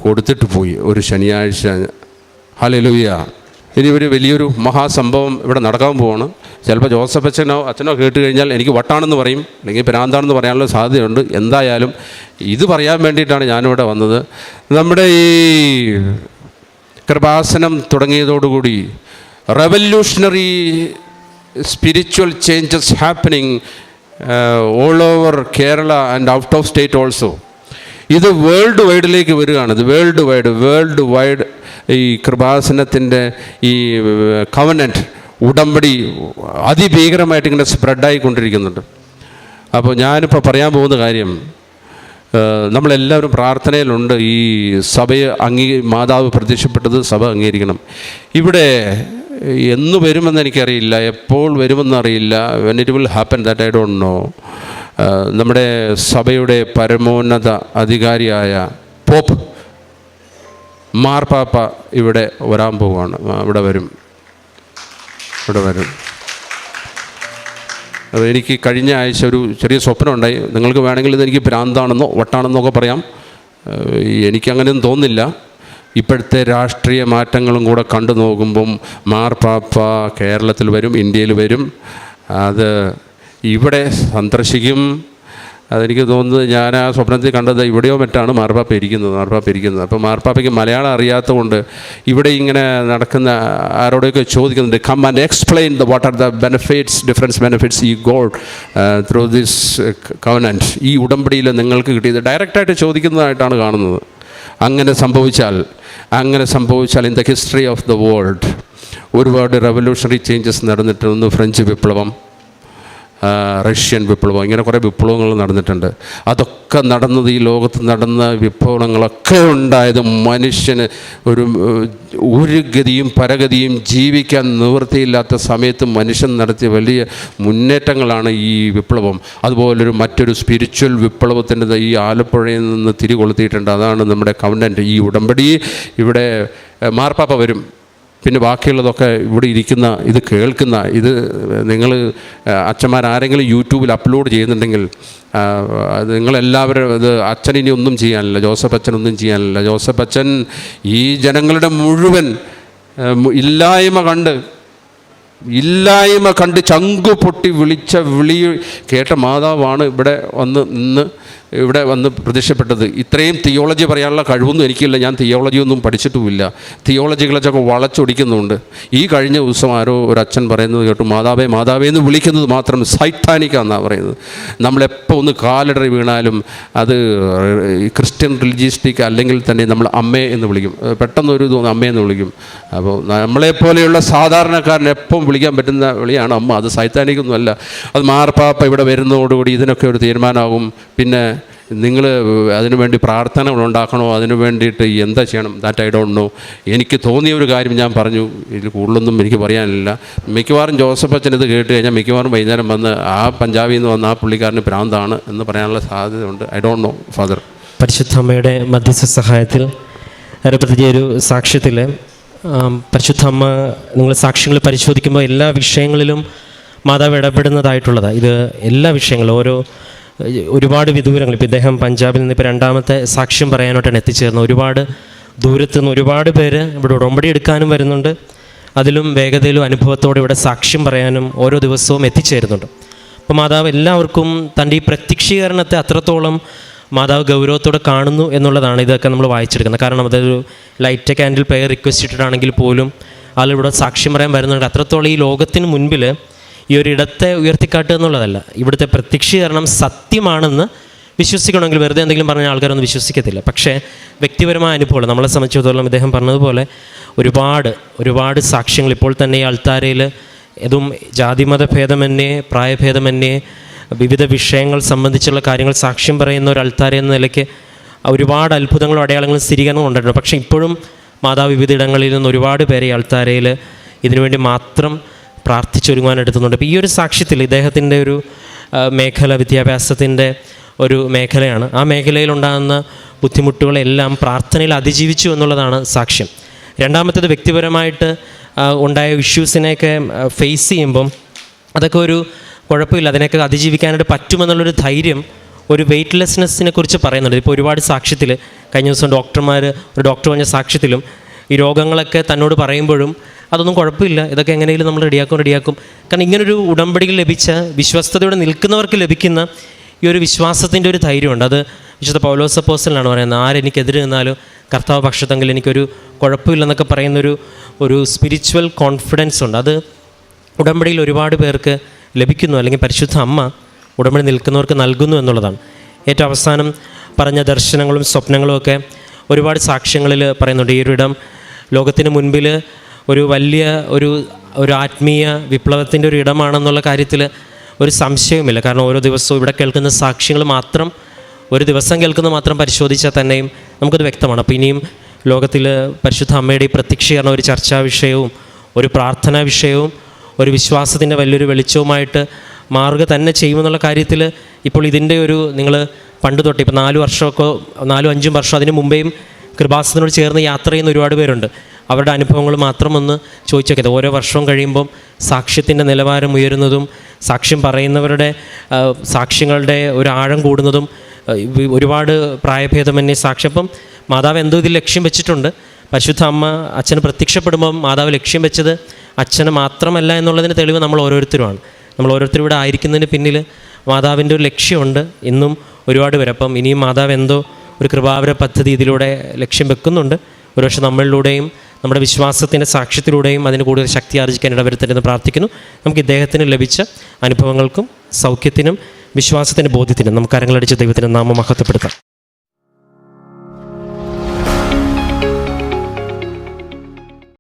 കൊടുത്തിട്ട് പോയി ഒരു ശനിയാഴ്ച. ഹല്ലേലൂയ. ഇനി ഒരു വലിയൊരു മഹാസംഭവം ഇവിടെ നടക്കാൻ പോവാണ്. ചിലപ്പോൾ ജോസഫ് അച്ഛനോ കേട്ട് കഴിഞ്ഞാൽ എനിക്ക് വട്ടാണെന്ന് പറയും, അല്ലെങ്കിൽ ഭ്രാന്താണെന്ന് പറയാനുള്ള സാധ്യതയുണ്ട്. എന്തായാലും ഇത് പറയാൻ വേണ്ടിയിട്ടാണ് ഞാനിവിടെ വന്നത്. നമ്മുടെ ഈ കൃപാസനം തുടങ്ങിയതോടുകൂടി revolutionary spiritual changes happening all over Kerala and out of state also. ഇത് വേൾഡ് വൈഡിലേക്ക് വരികയാണ്. ഇത് വേൾഡ് വൈഡ് ഈ കൃപാസനത്തിൻ്റെ ഈ കവനൻറ്റ് ഉടമ്പടി അതിഭീകരമായിട്ട് ഇങ്ങനെ സ്പ്രെഡായിക്കൊണ്ടിരിക്കുന്നുണ്ട്. അപ്പോൾ ഞാനിപ്പോൾ പറയാൻ പോകുന്ന കാര്യം, നമ്മളെല്ലാവരും പ്രാർത്ഥനയിലുണ്ട്. ഈ സഭയെ മാതാവ് പ്രത്യക്ഷപ്പെട്ടത് സഭ അംഗീകരിക്കണം. ഇവിടെ എന്ന് വരുമെന്ന് എനിക്കറിയില്ല, എപ്പോൾ വരുമെന്നറിയില്ല. When it will happen that I don't know. നമ്മുടെ സഭയുടെ പരമോന്നത അധികാരിയായ പോപ്പ് മാർപ്പാപ്പ ഇവിടെ വരാൻ പോവുകയാണ്. ഇവിടെ വരും. അപ്പോൾ എനിക്ക് കഴിഞ്ഞ ആഴ്ച ഒരു ചെറിയ സ്വപ്നം ഉണ്ടായി. നിങ്ങൾക്ക് വേണമെങ്കിൽ ഇതെനിക്ക് ഭ്രാന്താണെന്നോ വട്ടാണെന്നൊക്കെ പറയാം, എനിക്കങ്ങനെയൊന്നും തോന്നുന്നില്ല. ഇപ്പോഴത്തെ രാഷ്ട്രീയ മാറ്റങ്ങളും കൂടെ കണ്ടു നോക്കുമ്പം മാർപ്പാപ്പ കേരളത്തിൽ വരും, ഇന്ത്യയിൽ വരും, അത് ഇവിടെ സന്ദർശിക്കും. അതെനിക്ക് തോന്നുന്നത്, ഞാൻ ആ സ്വപ്നത്തിൽ കണ്ടത് ഇവിടെയോ മറ്റാണ് മാർപ്പാപ്പ ഇരിക്കുന്നത്. അപ്പോൾ മാർപ്പാപ്പയ്ക്ക് മലയാളം അറിയാത്തതുകൊണ്ട് ഇവിടെ ഇങ്ങനെ നടക്കുന്ന ആരോടൊക്കെ ചോദിക്കുന്നുണ്ട്, come and explain what are the difference benefits you got through this covenant. ഈ ഉടമ്പടിയിൽ നിങ്ങൾക്ക് കിട്ടിയത് ഡയറക്റ്റായിട്ട് ചോദിക്കുന്നതായിട്ടാണ് കാണുന്നത്. അങ്ങനെ സംഭവിച്ചാൽ in the history of the world ഒരുപാട് റെവല്യൂഷണറി ചേഞ്ചസ് നടന്നിട്ടുണ്ട്. ഫ്രഞ്ച് വിപ്ലവം, റഷ്യൻ വിപ്ലവം, ഇങ്ങനെ കുറേ വിപ്ലവങ്ങൾ നടന്നിട്ടുണ്ട്. അതൊക്കെ നടന്നത്, ഈ ലോകത്ത് നടന്ന വിപ്ലവങ്ങളൊക്കെ ഉണ്ടായത് മനുഷ്യന് ഒരു ഗതിയും പരഗതിയും ജീവിക്കാൻ നിവൃത്തിയില്ലാത്ത സമയത്ത് മനുഷ്യൻ നടത്തിയ വലിയ മുന്നേറ്റങ്ങളാണ് ഈ വിപ്ലവം. അതുപോലൊരു മറ്റൊരു സ്പിരിച്വൽ വിപ്ലവത്തിൻ്റെ ഈ ആലപ്പുഴയിൽ നിന്ന് തിരികൊളുത്തിയിട്ടുണ്ട്. അതാണ് നമ്മുടെ കവനൻ്റ്. ഈ ഉടമ്പടി ഇവിടെ മാർപ്പാപ്പ വരും, പിന്നെ ബാക്കിയുള്ളതൊക്കെ ഇവിടെ ഇരിക്കുന്ന, ഇത് കേൾക്കുന്ന, ഇത് നിങ്ങൾ അച്ഛന്മാരാരെങ്കിലും യൂട്യൂബിൽ അപ്ലോഡ് ചെയ്യുന്നുണ്ടെങ്കിൽ നിങ്ങളെല്ലാവരും ഇത് അച്ഛനിനി ഒന്നും ചെയ്യാനില്ല, ജോസഫ് അച്ഛൻ ഒന്നും ചെയ്യാനില്ല. ജോസഫ് അച്ഛൻ ഈ ജനങ്ങളുടെ മുഴുവൻ ഇല്ലായ്മ കണ്ട് ചങ്കു പൊട്ടി വിളിച്ച വിളി കേട്ട മാതാവാണ് ഇവിടെ വന്ന് പ്രത്യക്ഷപ്പെട്ടത്. ഇത്രയും തിയോളജി പറയാനുള്ള കഴിവൊന്നും എനിക്കില്ല, ഞാൻ തിയോളജിയൊന്നും പഠിച്ചിട്ടുമില്ല. തിയോളജികളൊക്കെ വളച്ചൊടിക്കുന്നുണ്ട്. ഈ കഴിഞ്ഞ ദിവസം ആരോ ഒരു അച്ഛൻ പറയുന്നത് കേട്ടു, മാതാവേ മാതാവേ എന്ന് വിളിക്കുന്നത് മാത്രം സൈത്താനിക്കാന്നാണ് പറയുന്നത്. നമ്മളെപ്പോൾ ഒന്ന് കാലിടറി വീണാലും അത് ക്രിസ്ത്യൻ റിലീജിയസ്റ്റിക് അല്ലെങ്കിൽ തന്നെ നമ്മൾ അമ്മേ എന്ന് വിളിക്കും, പെട്ടെന്നൊരു അമ്മേ എന്ന് വിളിക്കും. അപ്പോൾ നമ്മളെപ്പോലെയുള്ള സാധാരണക്കാരൻ എപ്പം വിളിക്കാൻ പറ്റുന്ന വിളിയാണ് അമ്മ, അത് സൈത്താനിക്കൊന്നുമല്ല. അത് മാർപ്പാപ്പ ഇവിടെ വരുന്നതോടുകൂടി ഇതിനൊക്കെ ഒരു തീരുമാനമാകും. പിന്നെ നിങ്ങൾ അതിനുവേണ്ടി പ്രാർത്ഥനകൾ ഉണ്ടാക്കണോ, അതിനു വേണ്ടിയിട്ട് എന്താ ചെയ്യണം, ദാറ്റ് ഐ ഡോണ്ട് നോ. എനിക്ക് തോന്നിയ ഒരു കാര്യം ഞാൻ പറഞ്ഞു, ഇതിൽ കൂടുതലൊന്നും എനിക്ക് പറയാനില്ല. മിക്കവാറും ജോസഫ് അച്ഛൻ ഇത് കേട്ട് കഴിഞ്ഞാൽ മിക്കവാറും വൈകുന്നേരം വന്ന് ആ പഞ്ചാബിൽ നിന്ന് വന്ന ആ പുള്ളിക്കാരന് ഭ്രാന്താണ് എന്ന് പറയാനുള്ള സാധ്യതയുണ്ട്. I don't no father. പരിശുദ്ധ അമ്മയുടെ മധ്യസ്ഥ സഹായത്തിൽ പ്രത്യേക ഒരു സാക്ഷ്യത്തിൽ പരിശുദ്ധ അമ്മ നിങ്ങൾ സാക്ഷ്യങ്ങൾ പരിശോധിക്കുമ്പോൾ എല്ലാ വിഷയങ്ങളിലും മാതാവ് ഇടപെടുന്നതായിട്ടുള്ളതാണ്. ഇത് എല്ലാ വിഷയങ്ങളും ഒരുപാട് വിദൂരങ്ങൾ, ഇപ്പോൾ ഇദ്ദേഹം പഞ്ചാബിൽ നിന്ന് ഇപ്പോൾ രണ്ടാമത്തെ സാക്ഷ്യം പറയാനായിട്ടാണ് എത്തിച്ചേർന്നത്. ഒരുപാട് ദൂരത്തു നിന്ന് ഒരുപാട് പേര് ഇവിടെ ഉടമ്പടി എടുക്കാനും വരുന്നുണ്ട്. അതിലും വേഗതയിലും അനുഭവത്തോടെ ഇവിടെ സാക്ഷ്യം പറയാനും ഓരോ ദിവസവും എത്തിച്ചേരുന്നുണ്ട്. അപ്പോൾ മാതാവ് എല്ലാവർക്കും തൻ്റെ ഈ പ്രത്യക്ഷീകരണത്തെ അത്രത്തോളം മാതാവ് ഗൗരവത്തോടെ കാണുന്നു എന്നുള്ളതാണ് ഇതൊക്കെ നമ്മൾ വായിച്ചെടുക്കുന്നത്. കാരണം അതൊരു ലൈറ്റ് ക്യാൻഡിൽ പ്രെയർ റിക്വസ്റ്റ് ഇട്ടിട്ടാണെങ്കിൽ പോലും ആളിവിടെ സാക്ഷ്യം പറയാൻ വരുന്നുണ്ട്. അത്രത്തോളം ഈ ലോകത്തിന് മുൻപിൽ ഈ ഒരു ഇടത്തെ ഉയർത്തിക്കാട്ടുക എന്നുള്ളതല്ല, ഇവിടുത്തെ പ്രത്യക്ഷീകരണം സത്യമാണെന്ന് വിശ്വസിക്കണമെങ്കിൽ വെറുതെ എന്തെങ്കിലും പറഞ്ഞ ആൾക്കാരൊന്നും വിശ്വസിക്കത്തില്ല. പക്ഷേ വ്യക്തിപരമായ അനുഭവം നമ്മളെ സംബന്ധിച്ചിടത്തോളം ഇദ്ദേഹം പറഞ്ഞതുപോലെ ഒരുപാട് സാക്ഷ്യങ്ങൾ ഇപ്പോൾ തന്നെ ഈ അൾത്താരയിൽ ഇതും ജാതിമത ഭേദമന്യേ പ്രായഭേദമന്യേ വിവിധ വിഷയങ്ങൾ സംബന്ധിച്ചുള്ള കാര്യങ്ങൾ സാക്ഷ്യം പറയുന്ന ഒരു അൾത്താര എന്ന നിലയ്ക്ക് ഒരുപാട് അത്ഭുതങ്ങളും അടയാളങ്ങളും സ്ഥിരീകരണം കൊണ്ടിട്ടുണ്ട്. പക്ഷേ ഇപ്പോഴും മാതാവ് വിവിധ ഇടങ്ങളിൽ നിന്ന് ഒരുപാട് പേരെ ഈ അൾത്താരയിൽ ഇതിനുവേണ്ടി മാത്രം പ്രാർത്ഥിച്ചൊരുങ്ങാനെടുത്തുന്നുണ്ട്. അപ്പോൾ ഈ ഒരു സാക്ഷ്യത്തിൽ ഇദ്ദേഹത്തിൻ്റെ ഒരു മേഖല വിദ്യാഭ്യാസത്തിൻ്റെ ഒരു മേഖലയാണ്. ആ മേഖലയിലുണ്ടാകുന്ന ബുദ്ധിമുട്ടുകളെല്ലാം പ്രാർത്ഥനയിൽ അതിജീവിച്ചു എന്നുള്ളതാണ് സാക്ഷ്യം. രണ്ടാമത്തേത് വ്യക്തിപരമായിട്ട് ഉണ്ടായ ഇഷ്യൂസിനെയൊക്കെ ഫേസ് ചെയ്യുമ്പം അതൊക്കെ ഒരു കുഴപ്പമില്ല, അതിനൊക്കെ അതിജീവിക്കാനായിട്ട് പറ്റുമെന്നുള്ളൊരു ധൈര്യം, ഒരു വെയ്റ്റ്ലെസ്നെസ്സിനെ കുറിച്ച് പറയുന്നുണ്ട്. ഇപ്പോൾ ഒരുപാട് സാക്ഷ്യത്തിൽ കഴിഞ്ഞ ദിവസം ഒരു ഡോക്ടർ പറഞ്ഞ സാക്ഷ്യത്തിലും ഈ രോഗങ്ങളൊക്കെ തന്നോട് പറയുമ്പോഴും അതൊന്നും കുഴപ്പമില്ല, ഇതൊക്കെ എങ്ങനെയും നമ്മൾ റെഡിയാക്കും. കാരണം ഇങ്ങനൊരു ഉടമ്പടിയിൽ ലഭിച്ച വിശ്വസ്തയോടെ നിൽക്കുന്നവർക്ക് ലഭിക്കുന്ന ഈ ഒരു വിശ്വാസത്തിൻ്റെ ഒരു ധൈര്യമുണ്ട്. അത് വിശുദ്ധ പൗലോസ് അപ്പോസ്തലനാണ് പറയുന്നത്, ആരെനിക്കെതിരെ നിന്നാലും കർത്താവ് പക്ഷത്തെങ്കിൽ എനിക്കൊരു കുഴപ്പമില്ലെന്നൊക്കെ പറയുന്നൊരു സ്പിരിച്വൽ കോൺഫിഡൻസ് ഉണ്ട്. അത് ഉടമ്പടിയിൽ ഒരുപാട് പേർക്ക് ലഭിക്കുന്നു, അല്ലെങ്കിൽ പരിശുദ്ധ അമ്മ ഉടമ്പടി നിൽക്കുന്നവർക്ക് നൽകുന്നു എന്നുള്ളതാണ്. ഏറ്റവും അവസാനം പറഞ്ഞ ദർശനങ്ങളും സ്വപ്നങ്ങളും ഒക്കെ ഒരുപാട് സാക്ഷ്യങ്ങളിൽ പറയുന്നുണ്ട്. ഈ ഒരു ഇടം ലോകത്തിന് മുൻപിൽ ഒരു വലിയ ഒരു ആത്മീയ വിപ്ലവത്തിൻ്റെ ഒരു ഇടമാണെന്നുള്ള കാര്യത്തിൽ ഒരു സംശയവുമില്ല. കാരണം ഓരോ ദിവസവും ഇവിടെ കേൾക്കുന്ന സാക്ഷ്യങ്ങൾ മാത്രം, ഒരു ദിവസം കേൾക്കുന്നത് മാത്രം പരിശോധിച്ചാൽ തന്നെയും നമുക്കത് വ്യക്തമാണ്. അപ്പോൾ ഇനിയും ലോകത്തിൽ പരിശുദ്ധ അമ്മയുടെ ഈ പ്രത്യക്ഷീകരണം ഒരു ചർച്ചാ വിഷയവും ഒരു പ്രാർത്ഥനാ വിഷയവും ഒരു വിശ്വാസത്തിൻ്റെ വലിയൊരു വെളിച്ചവുമായിട്ട് മാറുക തന്നെ ചെയ്യുമെന്നുള്ള കാര്യത്തിൽ ഇപ്പോൾ ഇതിൻ്റെ നിങ്ങൾ പണ്ട് തൊട്ട് ഇപ്പോൾ 4-5 വർഷം അതിന് മുമ്പേയും കൃപാസനത്തോട് ചേർന്ന് യാത്ര ചെയ്യുന്ന ഒരുപാട് പേരുണ്ട്. അവരുടെ അനുഭവങ്ങൾ മാത്രം ഒന്ന് ചോദിച്ചു നോക്കിയത്. ഓരോ വർഷവും കഴിയുമ്പം സാക്ഷ്യത്തിൻ്റെ നിലവാരം ഉയരുന്നതും സാക്ഷ്യം പറയുന്നവരുടെ സാക്ഷ്യങ്ങളുടെ ഒരു ആഴം കൂടുന്നതും ഒരുപാട് പ്രായഭേദമന്യേ സാക്ഷ്യപ്പം മാതാവ് എന്തോ ഇതിൽ ലക്ഷ്യം വെച്ചിട്ടുണ്ട്. പരിശുദ്ധ അമ്മ അച്ഛന് പ്രത്യക്ഷപ്പെടുമ്പം മാതാവ് ലക്ഷ്യം വെച്ചത് അച്ഛന് മാത്രമല്ല എന്നുള്ളതിന് തെളിവ് നമ്മൾ ഓരോരുത്തരുമാണ്. നമ്മൾ ഓരോരുത്തരും ഇവിടെ ആയിരിക്കുന്നതിന് പിന്നിൽ മാതാവിൻ്റെ ഒരു ലക്ഷ്യമുണ്ട്. ഇന്നും ഒരുപാട് പേര്, അപ്പം ഇനിയും മാതാവ് എന്തോ ഒരു കൃപാവര പദ്ധതി ഇതിലൂടെ ലക്ഷ്യം വെക്കുന്നുണ്ട്. ഒരുപക്ഷെ നമ്മളിലൂടെയും നമ്മുടെ വിശ്വാസത്തിൻ്റെ സാക്ഷ്യത്തിലൂടെയും അതിന് കൂടുതൽ ശക്തി ആർജിക്കാൻ ഇടവരുത്തരുതെന്ന് പ്രാർത്ഥിക്കുന്നു. നമുക്ക് ഇദ്ദേഹത്തിന് ലഭിച്ച അനുഭവങ്ങൾക്കും സൗഖ്യത്തിനും വിശ്വാസത്തിൻ്റെ ബോധ്യത്തിനും നമുക്ക് കരങ്ങളടിച്ച് ദൈവത്തിൻ്റെ നാമം മഹത്വപ്പെടുത്താം.